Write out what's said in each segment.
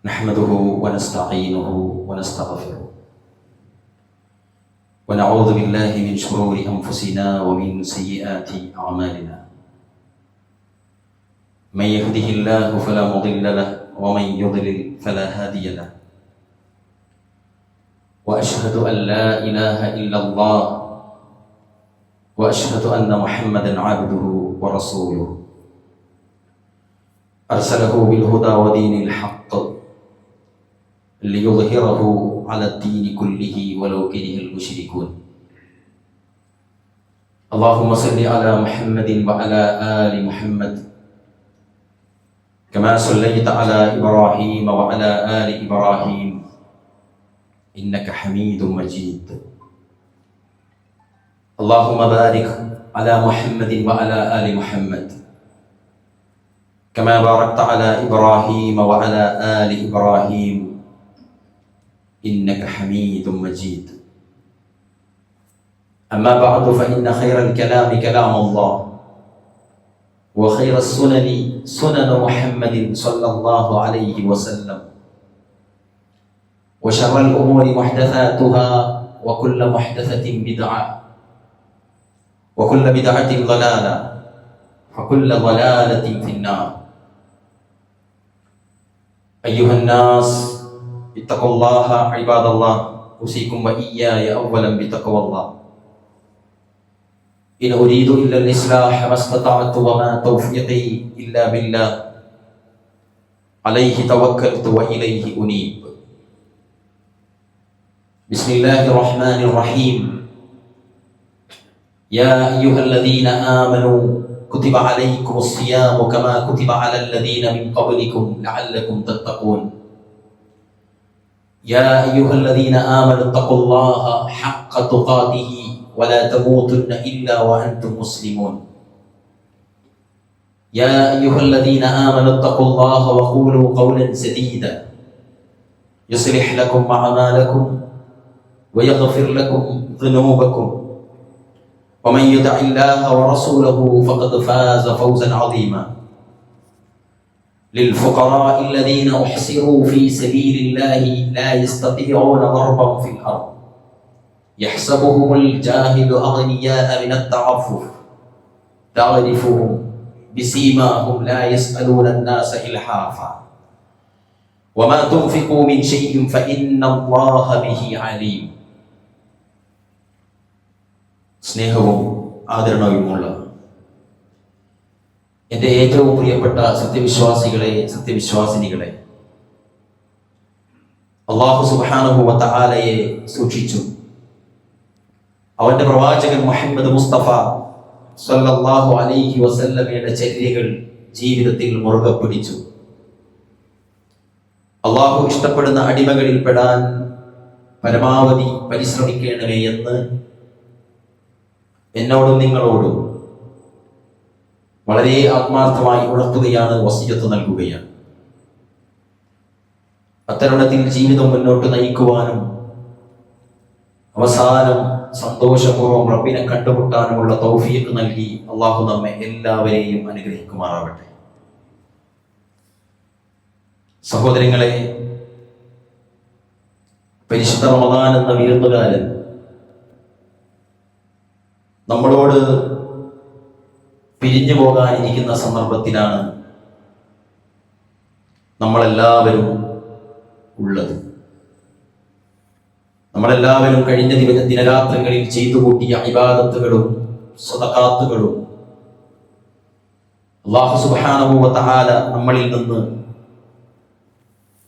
نحمده ونستعينه ونستغفره ونعوذ بالله من شرور أنفسنا ومن سيئات أعمالنا. من يهده الله فلا مضل له ومن يضلل فلا هادي له. وأشهد أن لا إله إلا الله وأشهد أن محمدا عبده ورسوله أرسله بالهدى ودين الحق ليظهره على الدين كله ولو كره المشركون. اللهم صل على محمد وعلى آل محمد كما صليت على إبراهيم وعلى آل إبراهيم إنك حميد مجيد. اللهم بارك على محمد وعلى آل محمد كما باركت على إبراهيم وعلى آل إبراهيم إنك حميد مجيد. أما بعد فإن خير الكلام كلام الله وخير السنن سنن محمد صلى الله عليه وسلم وشر الأمور محدثاتها وكل محدثة بدعة وكل بدعة ضلالة وكل ضلالة في النار. أيها الناس اتقوا الله عباد الله أوصيكم وإياي أولا بتقوى الله. إن أريد إلا الإصلاح ما استطعت وما توفيقي إلا بالله عليه توكلت وإليه أنيب. بسم الله الرحمن الرحيم. يا أيها الذين آمنوا كتب عليكم الصيام كما كتب على الذين من قبلكم لعلكم تتقون. يا أيها الذين آمنوا اتقوا الله حق تقاته ولا تموتن إلا وأنتم مسلمون. يا أيها الذين آمنوا اتقوا الله وقولوا قولا سديدا يصلح لكم أعمالكم ويغفر لكم ذنوبكم ومن يطع الله ورسوله فقد فاز فوزا عظيما. للفقراء الذين أحصروا في سبيل الله لا يستطيعون ضربا في الأرض يحسبهم الجاهل أغنياء من التعفف تعرفهم بسيماهم لا يسألون الناس إلحافا وما تنفقوا من شيء فإن الله به عليم. സ്നേഹവും ആദരണവുമുള്ള എൻ്റെ ഏറ്റവും പ്രിയപ്പെട്ട സത്യവിശ്വാസികളെ, സത്യവിശ്വാസിനികളെ, അല്ലാഹു സുബ്ഹാനഹു വ തആലയെ സൂക്ഷിച്ചു അവന്റെ പ്രവാചകൻ മുഹമ്മദ് മുസ്തഫ സല്ലല്ലാഹു അലൈഹി വസല്ലമയുടെ ചര്യകൾ ജീവിതത്തിൽ മുറുകെ പിടിച്ചു അല്ലാഹു ഇഷ്ടപ്പെടുന്ന അടിമകളിൽ പെടാൻ പരമാവധി പരിശ്രമിക്കണമേ എന്ന് എന്നോടും നിങ്ങളോടും വളരെ ആത്മാർത്ഥമായി ഉണർത്തുകയാണ്, വസിയത്ത് നൽകുകയാണ്. അത്തരുണത്തിൽ ജീവിതം മുന്നോട്ട് നയിക്കുവാനും അവസാനം സന്തോഷപൂർവ്വം റബ്ബിനെ കണ്ടുമുട്ടാനുമുള്ള തൗഫീഖ് നൽകി അള്ളാഹു നമ്മെ എല്ലാവരെയും അനുഗ്രഹിക്കുമാറാവട്ടെ. സഹോദരങ്ങളെ, പരിശുദ്ധ റമദാൻ എന്ന വിരുന്നുകാരൻ നമ്മളോട് പിരിഞ്ഞു പോകാനിരിക്കുന്ന സന്ദർഭത്തിലാണ് നമ്മളെല്ലാവരും ഉള്ളത്. നമ്മളെല്ലാവരും കഴിഞ്ഞ ദിനരാത്രങ്ങളിൽ ചെയ്തു കൂട്ടിയ ഇബാദത്തുകളും സദഖാത്തുകളും അല്ലാഹു സുബ്ഹാനഹു വ തആല നമ്മളിൽ നിന്ന്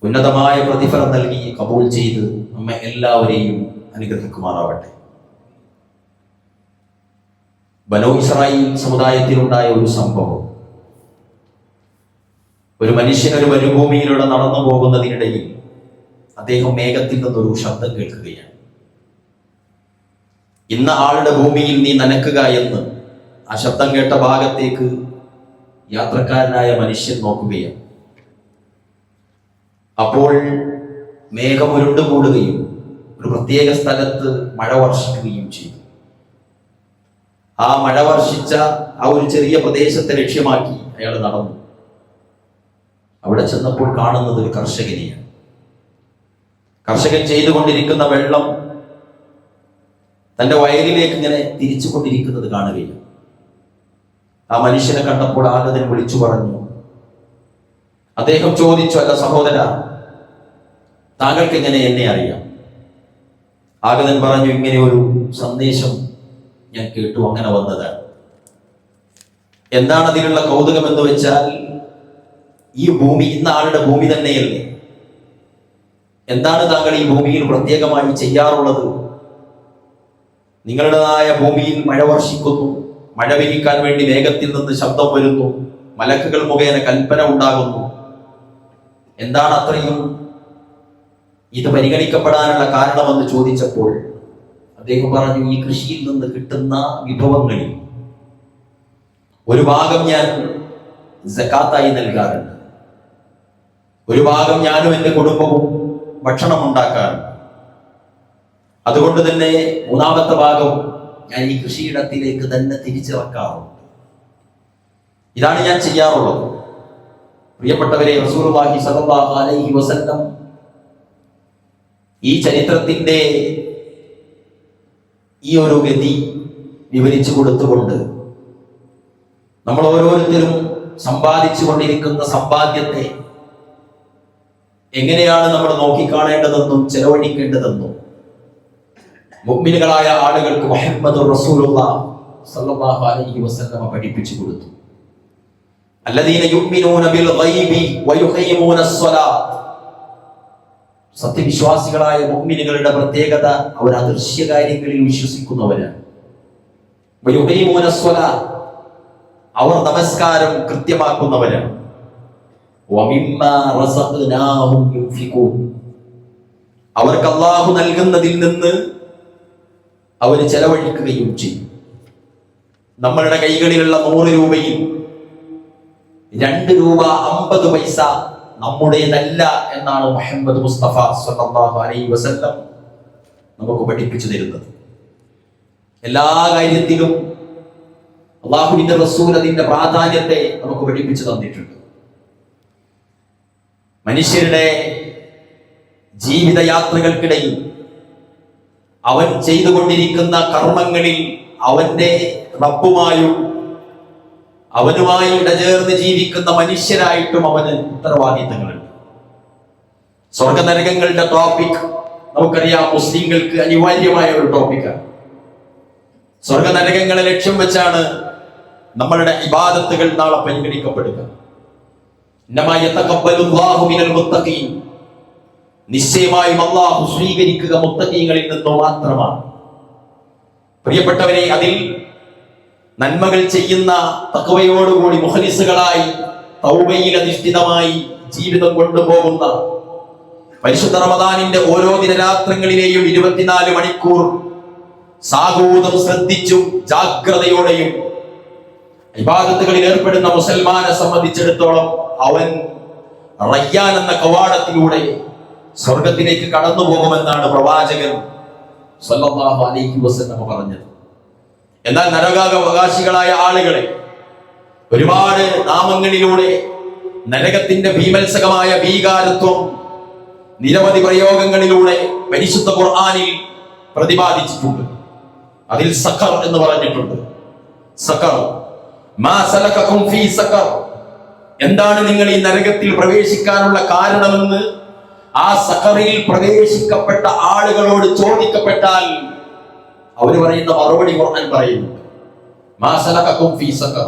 ഉന്നതമായ പ്രതിഫലം നൽകി കബൂൽ ചെയ്ത് നമ്മെ എല്ലാവരെയും അനുഗ്രഹിക്കുമാറാവട്ടെ. ബനൂ ഇസ്രായേൽ സമുദായത്തിലുണ്ടായ ഒരു സംഭവം, ഒരു മനുഷ്യൻ ഒരു മരുഭൂമിയിലൂടെ നടന്നു പോകുന്നതിനിടയിൽ അദ്ദേഹം മേഘത്തിൽ നിന്നൊരു ശബ്ദം കേൾക്കുകയാണ്. ഇന്ന ആളുടെ ഭൂമിയിൽ നീ നനക്കുക എന്ന് ആ ശബ്ദം കേട്ട ഭാഗത്തേക്ക് യാത്രക്കാരനായ മനുഷ്യൻ നോക്കുകയാണ്. അപ്പോൾ മേഘം ഉരുണ്ടുകൂടുകയും ഒരു പ്രത്യേക സ്ഥലത്ത് മഴ വർഷിക്കുകയും ചെയ്തു. ആ മഴ വർഷിച്ച ആ ഒരു ചെറിയ പ്രദേശത്തെ ലക്ഷ്യമാക്കി അയാൾ നടന്നു. അവിടെ ചെന്നപ്പോൾ കാണുന്നത് ഒരു കർഷകനെയാണ്. കർഷകൻ ചെയ്തുകൊണ്ടിരിക്കുന്ന വെള്ളം തന്റെ വയലിലേക്ക് ഇങ്ങനെ തിരിച്ചുകൊണ്ടിരിക്കുന്നത് കാണുകയും ആ മനുഷ്യനെ കണ്ടപ്പോൾ ആഗതൻ വിളിച്ചു പറഞ്ഞു. അദ്ദേഹം ചോദിച്ചു, അല്ല സഹോദര, താങ്കൾക്ക് എങ്ങനെ എന്നെ അറിയാം? ആഗതൻ പറഞ്ഞു, ഇങ്ങനെ ഒരു സന്ദേശം ഞാൻ കേട്ടു, അങ്ങനെ വന്നതാണ്. എന്താണ് അതിലുള്ള കൗതുകം എന്ന് വെച്ചാൽ, ഈ ഭൂമി ഇന്ന ആളുടെ ഭൂമി തന്നെയല്ലേ? എന്താണ് താങ്കൾ ഈ ഭൂമിയിൽ പ്രത്യേകമായി ചെയ്യാറുള്ളത്? നിങ്ങളുടേതായ ഭൂമിയിൽ മഴ വർഷിക്കുന്നു, മഴ പെയ്യിക്കാൻ വേണ്ടി വേഗത്തിൽ നിന്ന് ശബ്ദം വരുന്നു, മലക്കുകൾ മുഖേന കൽപ്പന ഉണ്ടാകുന്നു. എന്താണ് അത്രയും ഇത് പരിഗണിക്കപ്പെടാനുള്ള കാരണമെന്ന് ചോദിച്ചപ്പോൾ അദ്ദേഹം പറഞ്ഞു, ഈ കൃഷിയിൽ നിന്ന് കിട്ടുന്ന വിഭവങ്ങളിൽ ഒരു ഭാഗം ഞാൻ സകാത്തായി നൽകാറുണ്ട്, ഒരു ഭാഗം ഞാനും എൻ്റെ കുടുംബവും ഭക്ഷണം ഉണ്ടാക്കാറുണ്ട്. അതുകൊണ്ട് തന്നെ മൂന്നാമത്തെ ഭാഗം ഞാൻ ഈ കൃഷിയിടത്തിലേക്ക് തന്നെ തിരിച്ചിറക്കാറുണ്ട്. ഇതാണ് ഞാൻ ചെയ്യാറുള്ളത്. പ്രിയപ്പെട്ടവരെ, റസൂലുള്ളാഹി സ്വല്ലല്ലാഹു അലൈഹി വസല്ലം ഈ ചരിത്രത്തിന്റെ ഈ ഒരു ഗതി വിവരിച്ചു കൊടുത്തുകൊണ്ട് നമ്മൾ ഓരോരുത്തരും സമ്പാദിച്ചു കൊണ്ടിരിക്കുന്ന സമ്പാദ്യത്തെ എങ്ങനെയാണ് നമ്മൾ നോക്കിക്കാണേണ്ടതെന്നും ചെലവഴിക്കേണ്ടതെന്നും മുഅ്മിനുകളായ ആളുകൾക്ക് മുഹമ്മദുർ റസൂലുള്ളാഹി സ്വല്ലല്ലാഹു അലൈഹി വസല്ലം പഠിപ്പിച്ചു കൊടുത്തു. അല്ലദീന യുഅ്മിനൂന ബിൽ ഗൈബി വയുഖീമൂനസ് സ്വലാത്ത്. സത്യവിശ്വാസികളായ മുഅ്മിനുകളുടെ പ്രത്യേകത, അവർ അദൃശ്യ കാര്യങ്ങളിൽ വിശ്വസിക്കുന്നവരാണ്. വയുഖീമൂനസ് സ്വലാത്ത്, അവർ നമസ്കാരം കൃത്യമാക്കുന്നവരാണ്. വമിമ്മാ റസഖ്നാഹും യുൻഫിഖൂൻ, അവർക്ക് അല്ലാഹു നൽകുന്നതിൽ നിന്ന് അവർ ചെലവഴിക്കുകയും ചെയ്യും. നമ്മളുടെ കൈകളിലുള്ള 100 രൂപയിൽ 2 രൂപ 50 പൈസ നമ്മുടേതല്ല എന്നാണ് മുഹമ്മദ് മുസ്തഫ സ്വല്ലല്ലാഹു അലൈഹി വസല്ലം നമുക്ക് പഠിപ്പിച്ചു തരുന്നത്. എല്ലാ കാര്യത്തിലും അല്ലാഹുവിന്റെ റസൂൽ അതിന്റെ പ്രാധാന്യത്തെ നമുക്ക് പഠിപ്പിച്ചു തന്നിട്ടുണ്ട്. മനുഷ്യരുടെ ജീവിതയാത്രകൾക്കിടയിൽ അവൻ ചെയ്തുകൊണ്ടിരിക്കുന്ന കർമ്മങ്ങളിൽ അവന്റെ റബ്ബുമായും അവനുമായി ഇടചേർന്ന് ജീവിക്കുന്ന മനുഷ്യരായിട്ടും അവന് ഉത്തരവാദിത്തങ്ങളുണ്ട്. സ്വർഗനരകങ്ങളുടെ ടോപ്പിക് നമുക്കറിയാം, മുസ്ലിങ്ങൾക്ക് അനിവാര്യമായ ഒരു ടോപ്പിക്കാണ്. സ്വർഗനരകങ്ങളെ ലക്ഷ്യം വെച്ചാണ് നമ്മളുടെ ഇബാദത്തുകൾ നാളെ പരിഗണിക്കപ്പെടുക. ഇന്നമാ യതഖബ്ബലുല്ലാഹു മിനൽ മുത്തഖീൻ, നിശ്ചയമായും അല്ലാഹു സ്വീകരിക്കുക മുത്തഖീങ്ങളിൽ നിന്നു മാത്രമാണ്. പ്രിയപ്പെട്ടവരെ, അതിൽ നന്മകൾ ചെയ്യുന്ന തഖ്വയോടുകൂടി മുഖ്ലിസുകളായി തൗബയിൽ അധിഷ്ഠിതമായി ജീവിതം കൊണ്ടുപോകുന്ന, പരിശുദ്ധ റമദാനിന്റെ ഓരോ ദിനരാത്രങ്ങളിലെയും 24 മണിക്കൂർ സാഗൂതം ശ്രദ്ധിച്ചും ജാഗ്രതയോടെയും ഇബാദത്തുകളിൽ ഏർപ്പെടുന്ന മുസൽമാനെ സംബന്ധിച്ചിടത്തോളം അവൻ റയ്യാൻ എന്ന കവാടത്തിലൂടെ സ്വർഗത്തിലേക്ക് കടന്നു പോകുമെന്നാണ് പ്രവാചകൻ സല്ലല്ലാഹു അലൈഹി വസല്ലം പറഞ്ഞത്. എന്നാൽ നരകാവകാശികളായ ആളുകളെ ഒരുപാട് നാമങ്ങളിലൂടെ നരകത്തിന്റെ ഭീമത്സകമായ ഭീകാരത്വം നിരവധി പ്രയോഗങ്ങളിലൂടെ പരിശുദ്ധ ഖുർആനിൽ പ്രതിപാദിച്ചിട്ടുണ്ട്. അതിൽ സഖർ എന്ന് പറഞ്ഞിട്ടുണ്ട്. സഖർ, മാ സലകകും ഫീ സഖർ, എന്താണ് നിങ്ങൾ ഈ നരകത്തിൽ പ്രവേശിക്കാനുള്ള കാരണമെന്ന് ആ സഖറിൽ പ്രവേശിക്കപ്പെട്ട ആളുകളോട് ചോദിക്കപ്പെട്ടാൽ അവർ പറയുന്ന മറുപടി ഖുർആൻ പറയുന്നുണ്ട്. മാ സലകകും ഫീ സഖർ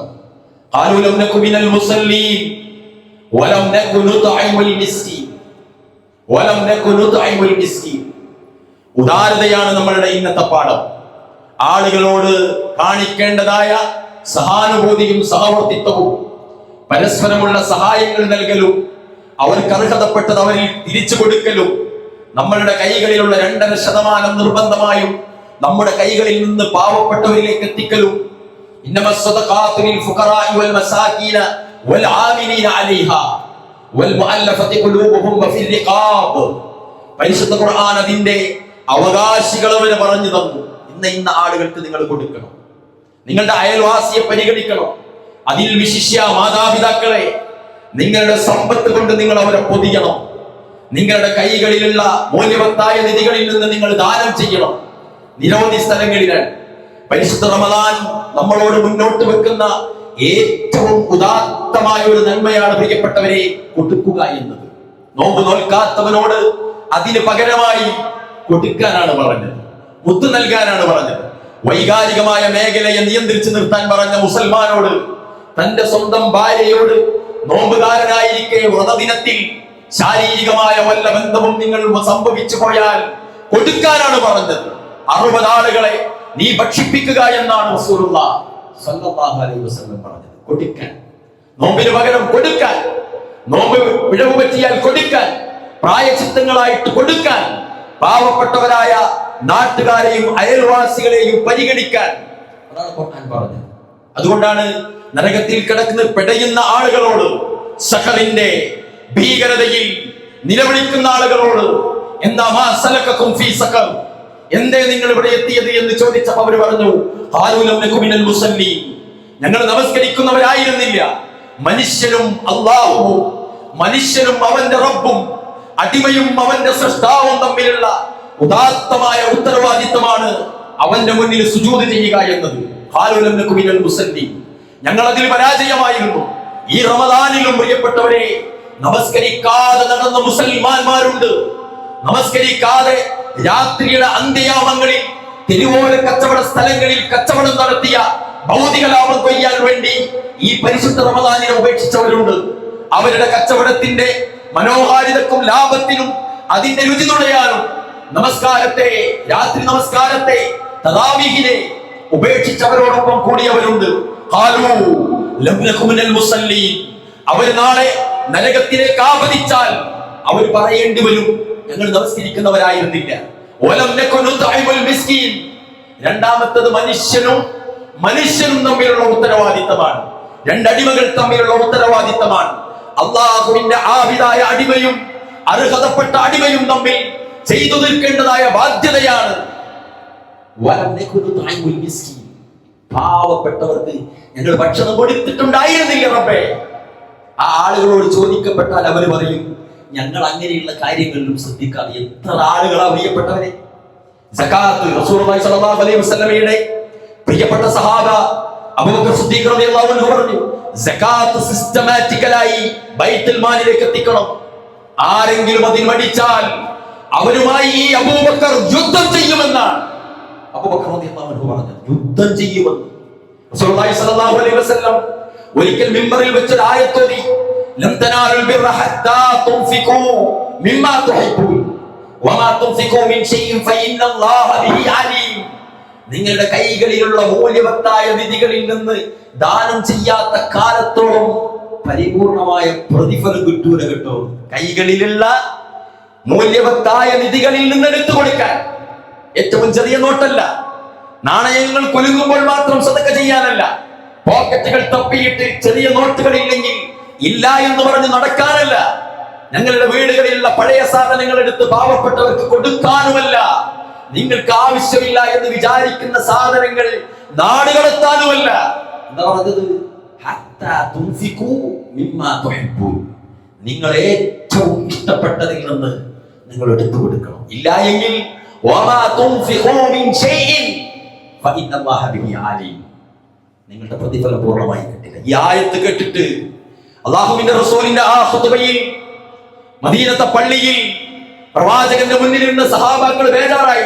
ഖാലൂ ലം നകു മിനൽ മുസല്ലീൻ വലം നകു നുത്ഇമുൽ മിസ്കീൻ വലം നകു നുത്ഇമുൽ മിസ്കീൻ. ഉദാരതയാണ് നമ്മളുടെ ഇന്നത്തെ പാഠം. ആളുകളോട് കാണിക്കേണ്ടതായ സഹാനുഭൂതിയും സഹവർത്തിത്വവും പരസ്പരമുള്ള സഹായങ്ങൾ നൽകലും അവർക്ക് അർഹതപ്പെട്ടത് അവരിൽ തിരിച്ചു കൊടുക്കലും നമ്മളുടെ കൈകളിലുള്ള 2.5% നിർബന്ധമായും നമ്മുടെ കൈകളിൽ നിന്ന് പാവപ്പെട്ടവരിലേക്ക് എത്തിക്കലും. ഇന്നമസ് സദഖാതു ലിൽ ഫുഖറാഇ വൽ മസാകീന വൽ ആമിലീന അലൈഹാ വൽ മുഅല്ലഫതി ഖുലൂബുഹും വഫിൽ റിഖാബ്. പരിശുദ്ധ ഖുർആൻ അതിന്റെ അവകാശികളവരെ പറഞ്ഞു തന്നു. ഇന്ന ആളുകൾക്ക് നിങ്ങൾ കൊടുക്കണം, നിങ്ങളുടെ അയൽവാസിയെ പരിഗണിക്കണം, അതിൽ വിശിഷ്യ മാതാപിതാക്കളെ നിങ്ങളുടെ സമ്പത്ത് കൊണ്ട് നിങ്ങൾ അവരെ പൊതിയണം, നിങ്ങളുടെ കൈകളിലുള്ള മൂല്യവത്തായ നിധികളിൽ നിന്ന് നിങ്ങൾ ദാനം ചെയ്യണം. നിരവധി സ്ഥലങ്ങളിലാണ്. പരിശുദ്ധ റമദാൻ നമ്മളോട് മുന്നോട്ട് വെക്കുന്ന ഏറ്റവും ഉദാത്തമായ ഒരു നന്മയാണ് പ്രിയപ്പെട്ടവരെ കൊടുക്കുക എന്നത്. നോമ്പ് നോൽക്കാത്തവനോട് അതിന് പകരമായി കൊടുക്കാനാണ് പറഞ്ഞത്, മുത്ത് നൽകാനാണ് പറഞ്ഞത്. വൈകാരികമായ മേഖലയെ നിയന്ത്രിച്ചു നിർത്താൻ പറഞ്ഞ മുസൽമാനോട് തന്റെ സ്വന്തം ഭാര്യയോട് നോമ്പുകാരനായിരിക്കെ വ്രതദിനത്തിൽ ശാരീരികമായ വല്ല ബന്ധവും നിങ്ങൾ സംഭവിച്ചു പോയാൽ കൊടുക്കാനാണ് പറഞ്ഞത്. 60 ആളുകളെ നീ ഭക്ഷിപ്പിക്കുക എന്നാണ് റസൂലുള്ളാഹി സ്വല്ലല്ലാഹു അലൈഹി വസല്ലം പറഞ്ഞത്. കൊടുക്കാൻ, നോമ്പിന് പകരം കൊടുക്കാൻ, നോമ്പ് പിഴവ് പറ്റിയാൽ കൊടുക്കാൻ, പ്രായച്ചിത്തങ്ങളായിട്ട് കൊടുക്കാൻ, പാവപ്പെട്ടവരായ നാട്ടുകാരെയും അയൽവാസികളെയും പരിഗണിക്കാൻ, അതാണ് ഖുർആൻ പറഞ്ഞത്. അതുകൊണ്ടാണ് നരകത്തിൽ കിടക്കുന്ന പെടയുന്ന ആളുകളോട്, സഖറിന്റെ ഭീകരതയിൽ നിലവിളിക്കുന്ന ആളുകളോട് എന്താ മാ സലകകും ഫീ സഖർ, എന്തേ നിങ്ങൾ ഇവിടെ എത്തിയത് എന്ന് ചോദിച്ചപ്പോൾ അവർ പറഞ്ഞു ഖാലൂ ലം നകു മിനൽ മുസല്ലീൻ, ഞങ്ങൾ നമസ്കരിക്കുന്നവരായിരുന്നില്ല. മനുഷ്യനും അല്ലാഹുവും, മനുഷ്യനും അവന്റെ റബ്ബും, അടിമയും അവന്റെ സൃഷ്ടാവും തമ്മിലുള്ള ഉദാത്തമായ ഉത്തരവാദിത്തമാണ് അവന്റെ മുന്നിൽ സുജൂദ് ചെയ്യുക എന്നത്. ഖാലൂ ലം നകു മിനൽ മുസല്ലീൻ, ഞങ്ങൾ അതിൽ പരാജയമായിരുന്നു. ഈ റമദാനിലും പ്രിയപ്പെട്ടവരെ നമസ്കരിക്കാതെ നടന്ന മുസൽമാന്മാരുണ്ട്. നമസ്കരിക്കാതെ രാത്രിയുടെ അന്ത്യയാമങ്ങളിൽ തെരുവോര കച്ചവട സ്ഥലങ്ങളിൽ കച്ചവടം നടത്തിയ ഭൗതിക ലാഭം കൊയ്യാൻ വേണ്ടി ഈ പരിശുദ്ധ റമദാനിനെ ഉപേക്ഷിച്ചവരുണ്ട്. അവരുടെ കച്ചവടത്തിന്റെ മനോഹാരിതക്കും ലാഭത്തിനും അതിന്റെ രുചി നുണയാനും നമസ്കാരത്തെ, രാത്രി നമസ്കാരത്തെ, തറാവീഹിനെ ഉപേക്ഷിച്ചവരോടൊപ്പം കൂടിയവരുണ്ട്. ഖാലൂ ലം നകു മിനൽ മുസല്ലീൻ, അവർ നാളെ നരകത്തിലേക്ക് ആപതിച്ചാൽ അവർ പറയേണ്ടി വരും ഞങ്ങൾ നമസ്കരിക്കുന്നവരായിരുന്നില്ല. വലം നകു നുത്ഇമുൽ മിസ്കീൻ, രണ്ടാമത്തേത് മനുഷ്യനും തമ്മിലുള്ള ഉത്തരവാദിത്തമാണ്. രണ്ടടിമകൾ തമ്മിലുള്ള ഉത്തരവാദിത്തമാണ്. അള്ളാഹുവിന്റെ ആബിദായ അടിമയും അർഹതപ്പെട്ട അടിമയും തമ്മിൽ ചെയ്തു തീർക്കേണ്ടതായ ബാധ്യതയാണ്. വലം നകു നുത്ഇമുൽ മിസ്കീൻ, പാവപ്പെട്ടവർക്ക് ഞങ്ങൾ ഭക്ഷണം കൊടുത്തിട്ടുണ്ടായിരുന്നില്ല റബ്ബേ. ആ ആളുകളോട് ചോദിക്കപ്പെട്ടാൽ അവർ പറയും ഞങ്ങൾ അങ്ങനെയുള്ള കാര്യങ്ങളിലും ശ്രദ്ധിക്കാതെ. എത്ര ആളുകളാ പ്രിയപ്പെട്ടവരെ സകാത്ത്. റസൂലുള്ളാഹി സ്വല്ലല്ലാഹു അലൈഹി വസല്ലമയുടെ പ്രിയപ്പെട്ട സഹാബ അബൂബക്കർ സിദ്ദീഖ് റളിയല്ലാഹു അൻഹു പറഞ്ഞു സകാത്ത് സിസ്റ്റമാറ്റിക്കലായി ബൈത്തുൽ മാലിലേക്ക് എത്തിക്കണം. ആരെങ്കിലും അതിന് മടിച്ചാൽ അവരുമായി ഈ അബൂബക്കർ യുദ്ധം ചെയ്യുമെന്നാണ് അബൂബക്കർ റളിയല്ലാഹു അൻഹു പറഞ്ഞത്. യുദ്ധം ചെയ്യുമെന്ന് റസൂലുള്ളാഹി സ്വല്ലല്ലാഹു അലൈഹി വസല്ലം ഒരിക്കൽ മിമ്പറിൽ വെച്ച് ഒരു ആയത്ത് ഓതി, ലൻ തനാലുൽ ബിർറ ഹത്താ തുൻഫിഖൂ മിമ്മാ തുഹിബ്ബൂൻ വമാ തുൻഫിഖൂ മിൻ ഷൈഇൻ ഫഇന്നല്ലാഹ ബിഹി അലീം. നിങ്ങളുടെ കൈകളിലുള്ള മൂല്യവത്തായ നിധികളിൽ നിന്ന് ദാനം ചെയ്യാത്ത കാലത്തോളം പരിപൂർണമായ പ്രതിഫലം കിട്ടൂല കേട്ടോ. കൈകളിലുള്ള മൂല്യവത്തായ നിധികളിൽ നിന്ന് എടുത്തു കൊടുക്കാൻ, ഏറ്റവും ചെറിയ നോട്ടല്ല, നാണയങ്ങൾ കുലുങ്ങുമ്പോൾ മാത്രം സദഖ ചെയ്യാനല്ല, പോക്കറ്റുകൾ തപ്പിയിട്ട് ചെറിയ നോട്ടുകൾ ഇല്ലെങ്കിൽ ഇല്ല എന്ന് പറഞ്ഞ് നടക്കാനല്ല, ഞങ്ങളുടെ വീടുകളിലുള്ള പഴയ സാധനങ്ങൾ എടുത്ത് പാവപ്പെട്ടവർക്ക് കൊടുക്കാനുമല്ല, നിങ്ങൾക്ക് ആവശ്യമില്ല എന്ന് വിചാരിക്കുന്ന സാധനങ്ങൾ നാടുകടത്താനുമല്ല. എന്താ പറഞ്ഞത്? ഹത്താ തുൻഫിഖൂ മിമ്മാ തുഹിബ്ബൂൻ, നിങ്ങൾ ഏറ്റവും ഇഷ്ടപ്പെട്ടതിൽ നിന്ന് നിങ്ങൾ എടുത്തു കൊടുക്കണം. ഇല്ല എങ്കിൽ വമാ തുൻഫിഖൂ മിൻ ഷൈഇൻ ഫഇന്നല്ലാഹ ബിഹി അലീം, നിങ്ങളുടെ പ്രതിഫലം പൂർണ്ണമായി കിട്ടില്ല. ഈ ആയത്ത് കേട്ടിട്ട് അല്ലാഹുവിന്റെ റസൂലിന്റെ ആ ഖുതുബയിൽ മദീനത്തെ പള്ളിയിൽ പ്രവാചകന്റെ മുന്നിൽ നിന്ന് സഹാബാക്കൾ ബേജാറായി.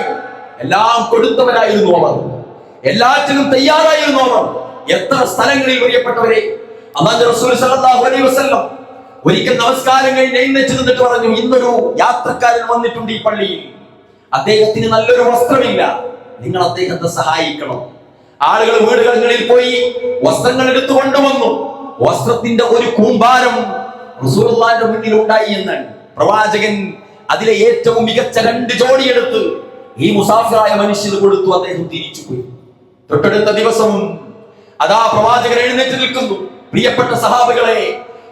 എല്ലാം കൊടുത്തവരായിരുന്നു അവർ, എല്ലാറ്റിനും തയ്യാറായിരുന്നു അവർ. എത്ര സ്ഥലങ്ങളിൽ പ്രിയപ്പെട്ടവരെ അല്ലാഹുവിന്റെ റസൂൽ സല്ലല്ലാഹു അലൈഹി വസല്ലം ഒരിക്കൽ നമസ്കാരം കഴിഞ്ഞ് എഴുന്നേറ്റ് നിന്നിട്ട് പറഞ്ഞു, ഇന്നൊരു യാത്രക്കാരൻ വന്നിട്ടുണ്ട് ഈ പള്ളിയിൽ, അദ്ദേഹത്തിന് നല്ലൊരു വസ്ത്രമില്ല, നിങ്ങൾ അദ്ദേഹത്തെ സഹായിക്കണം. ആളുകൾ വീടുകളിൽ പോയി വസ്ത്രങ്ങൾ എടുത്തു കൊണ്ടുവന്നു. വസ്ത്രത്തിന്റെ ഒരു കൂമ്പാരം റസൂലുള്ളാഹിന്റെ മുന്നിൽ ഉണ്ടായി എന്നാണ്. പ്രവാചകൻ അതിലെ ഏറ്റവും മികച്ച 2 ജോഡി എടുത്ത് ഈ മുസാഫിറായ മനുഷ്യന് കൊടുത്തു. അദ്ദേഹം തിരിച്ചു പോയി. തൊട്ടടുത്ത ദിവസവും അതാ പ്രവാചകൻ എഴുന്നേറ്റ് നിൽക്കുന്നു. പ്രിയപ്പെട്ട സഹാബികളെ,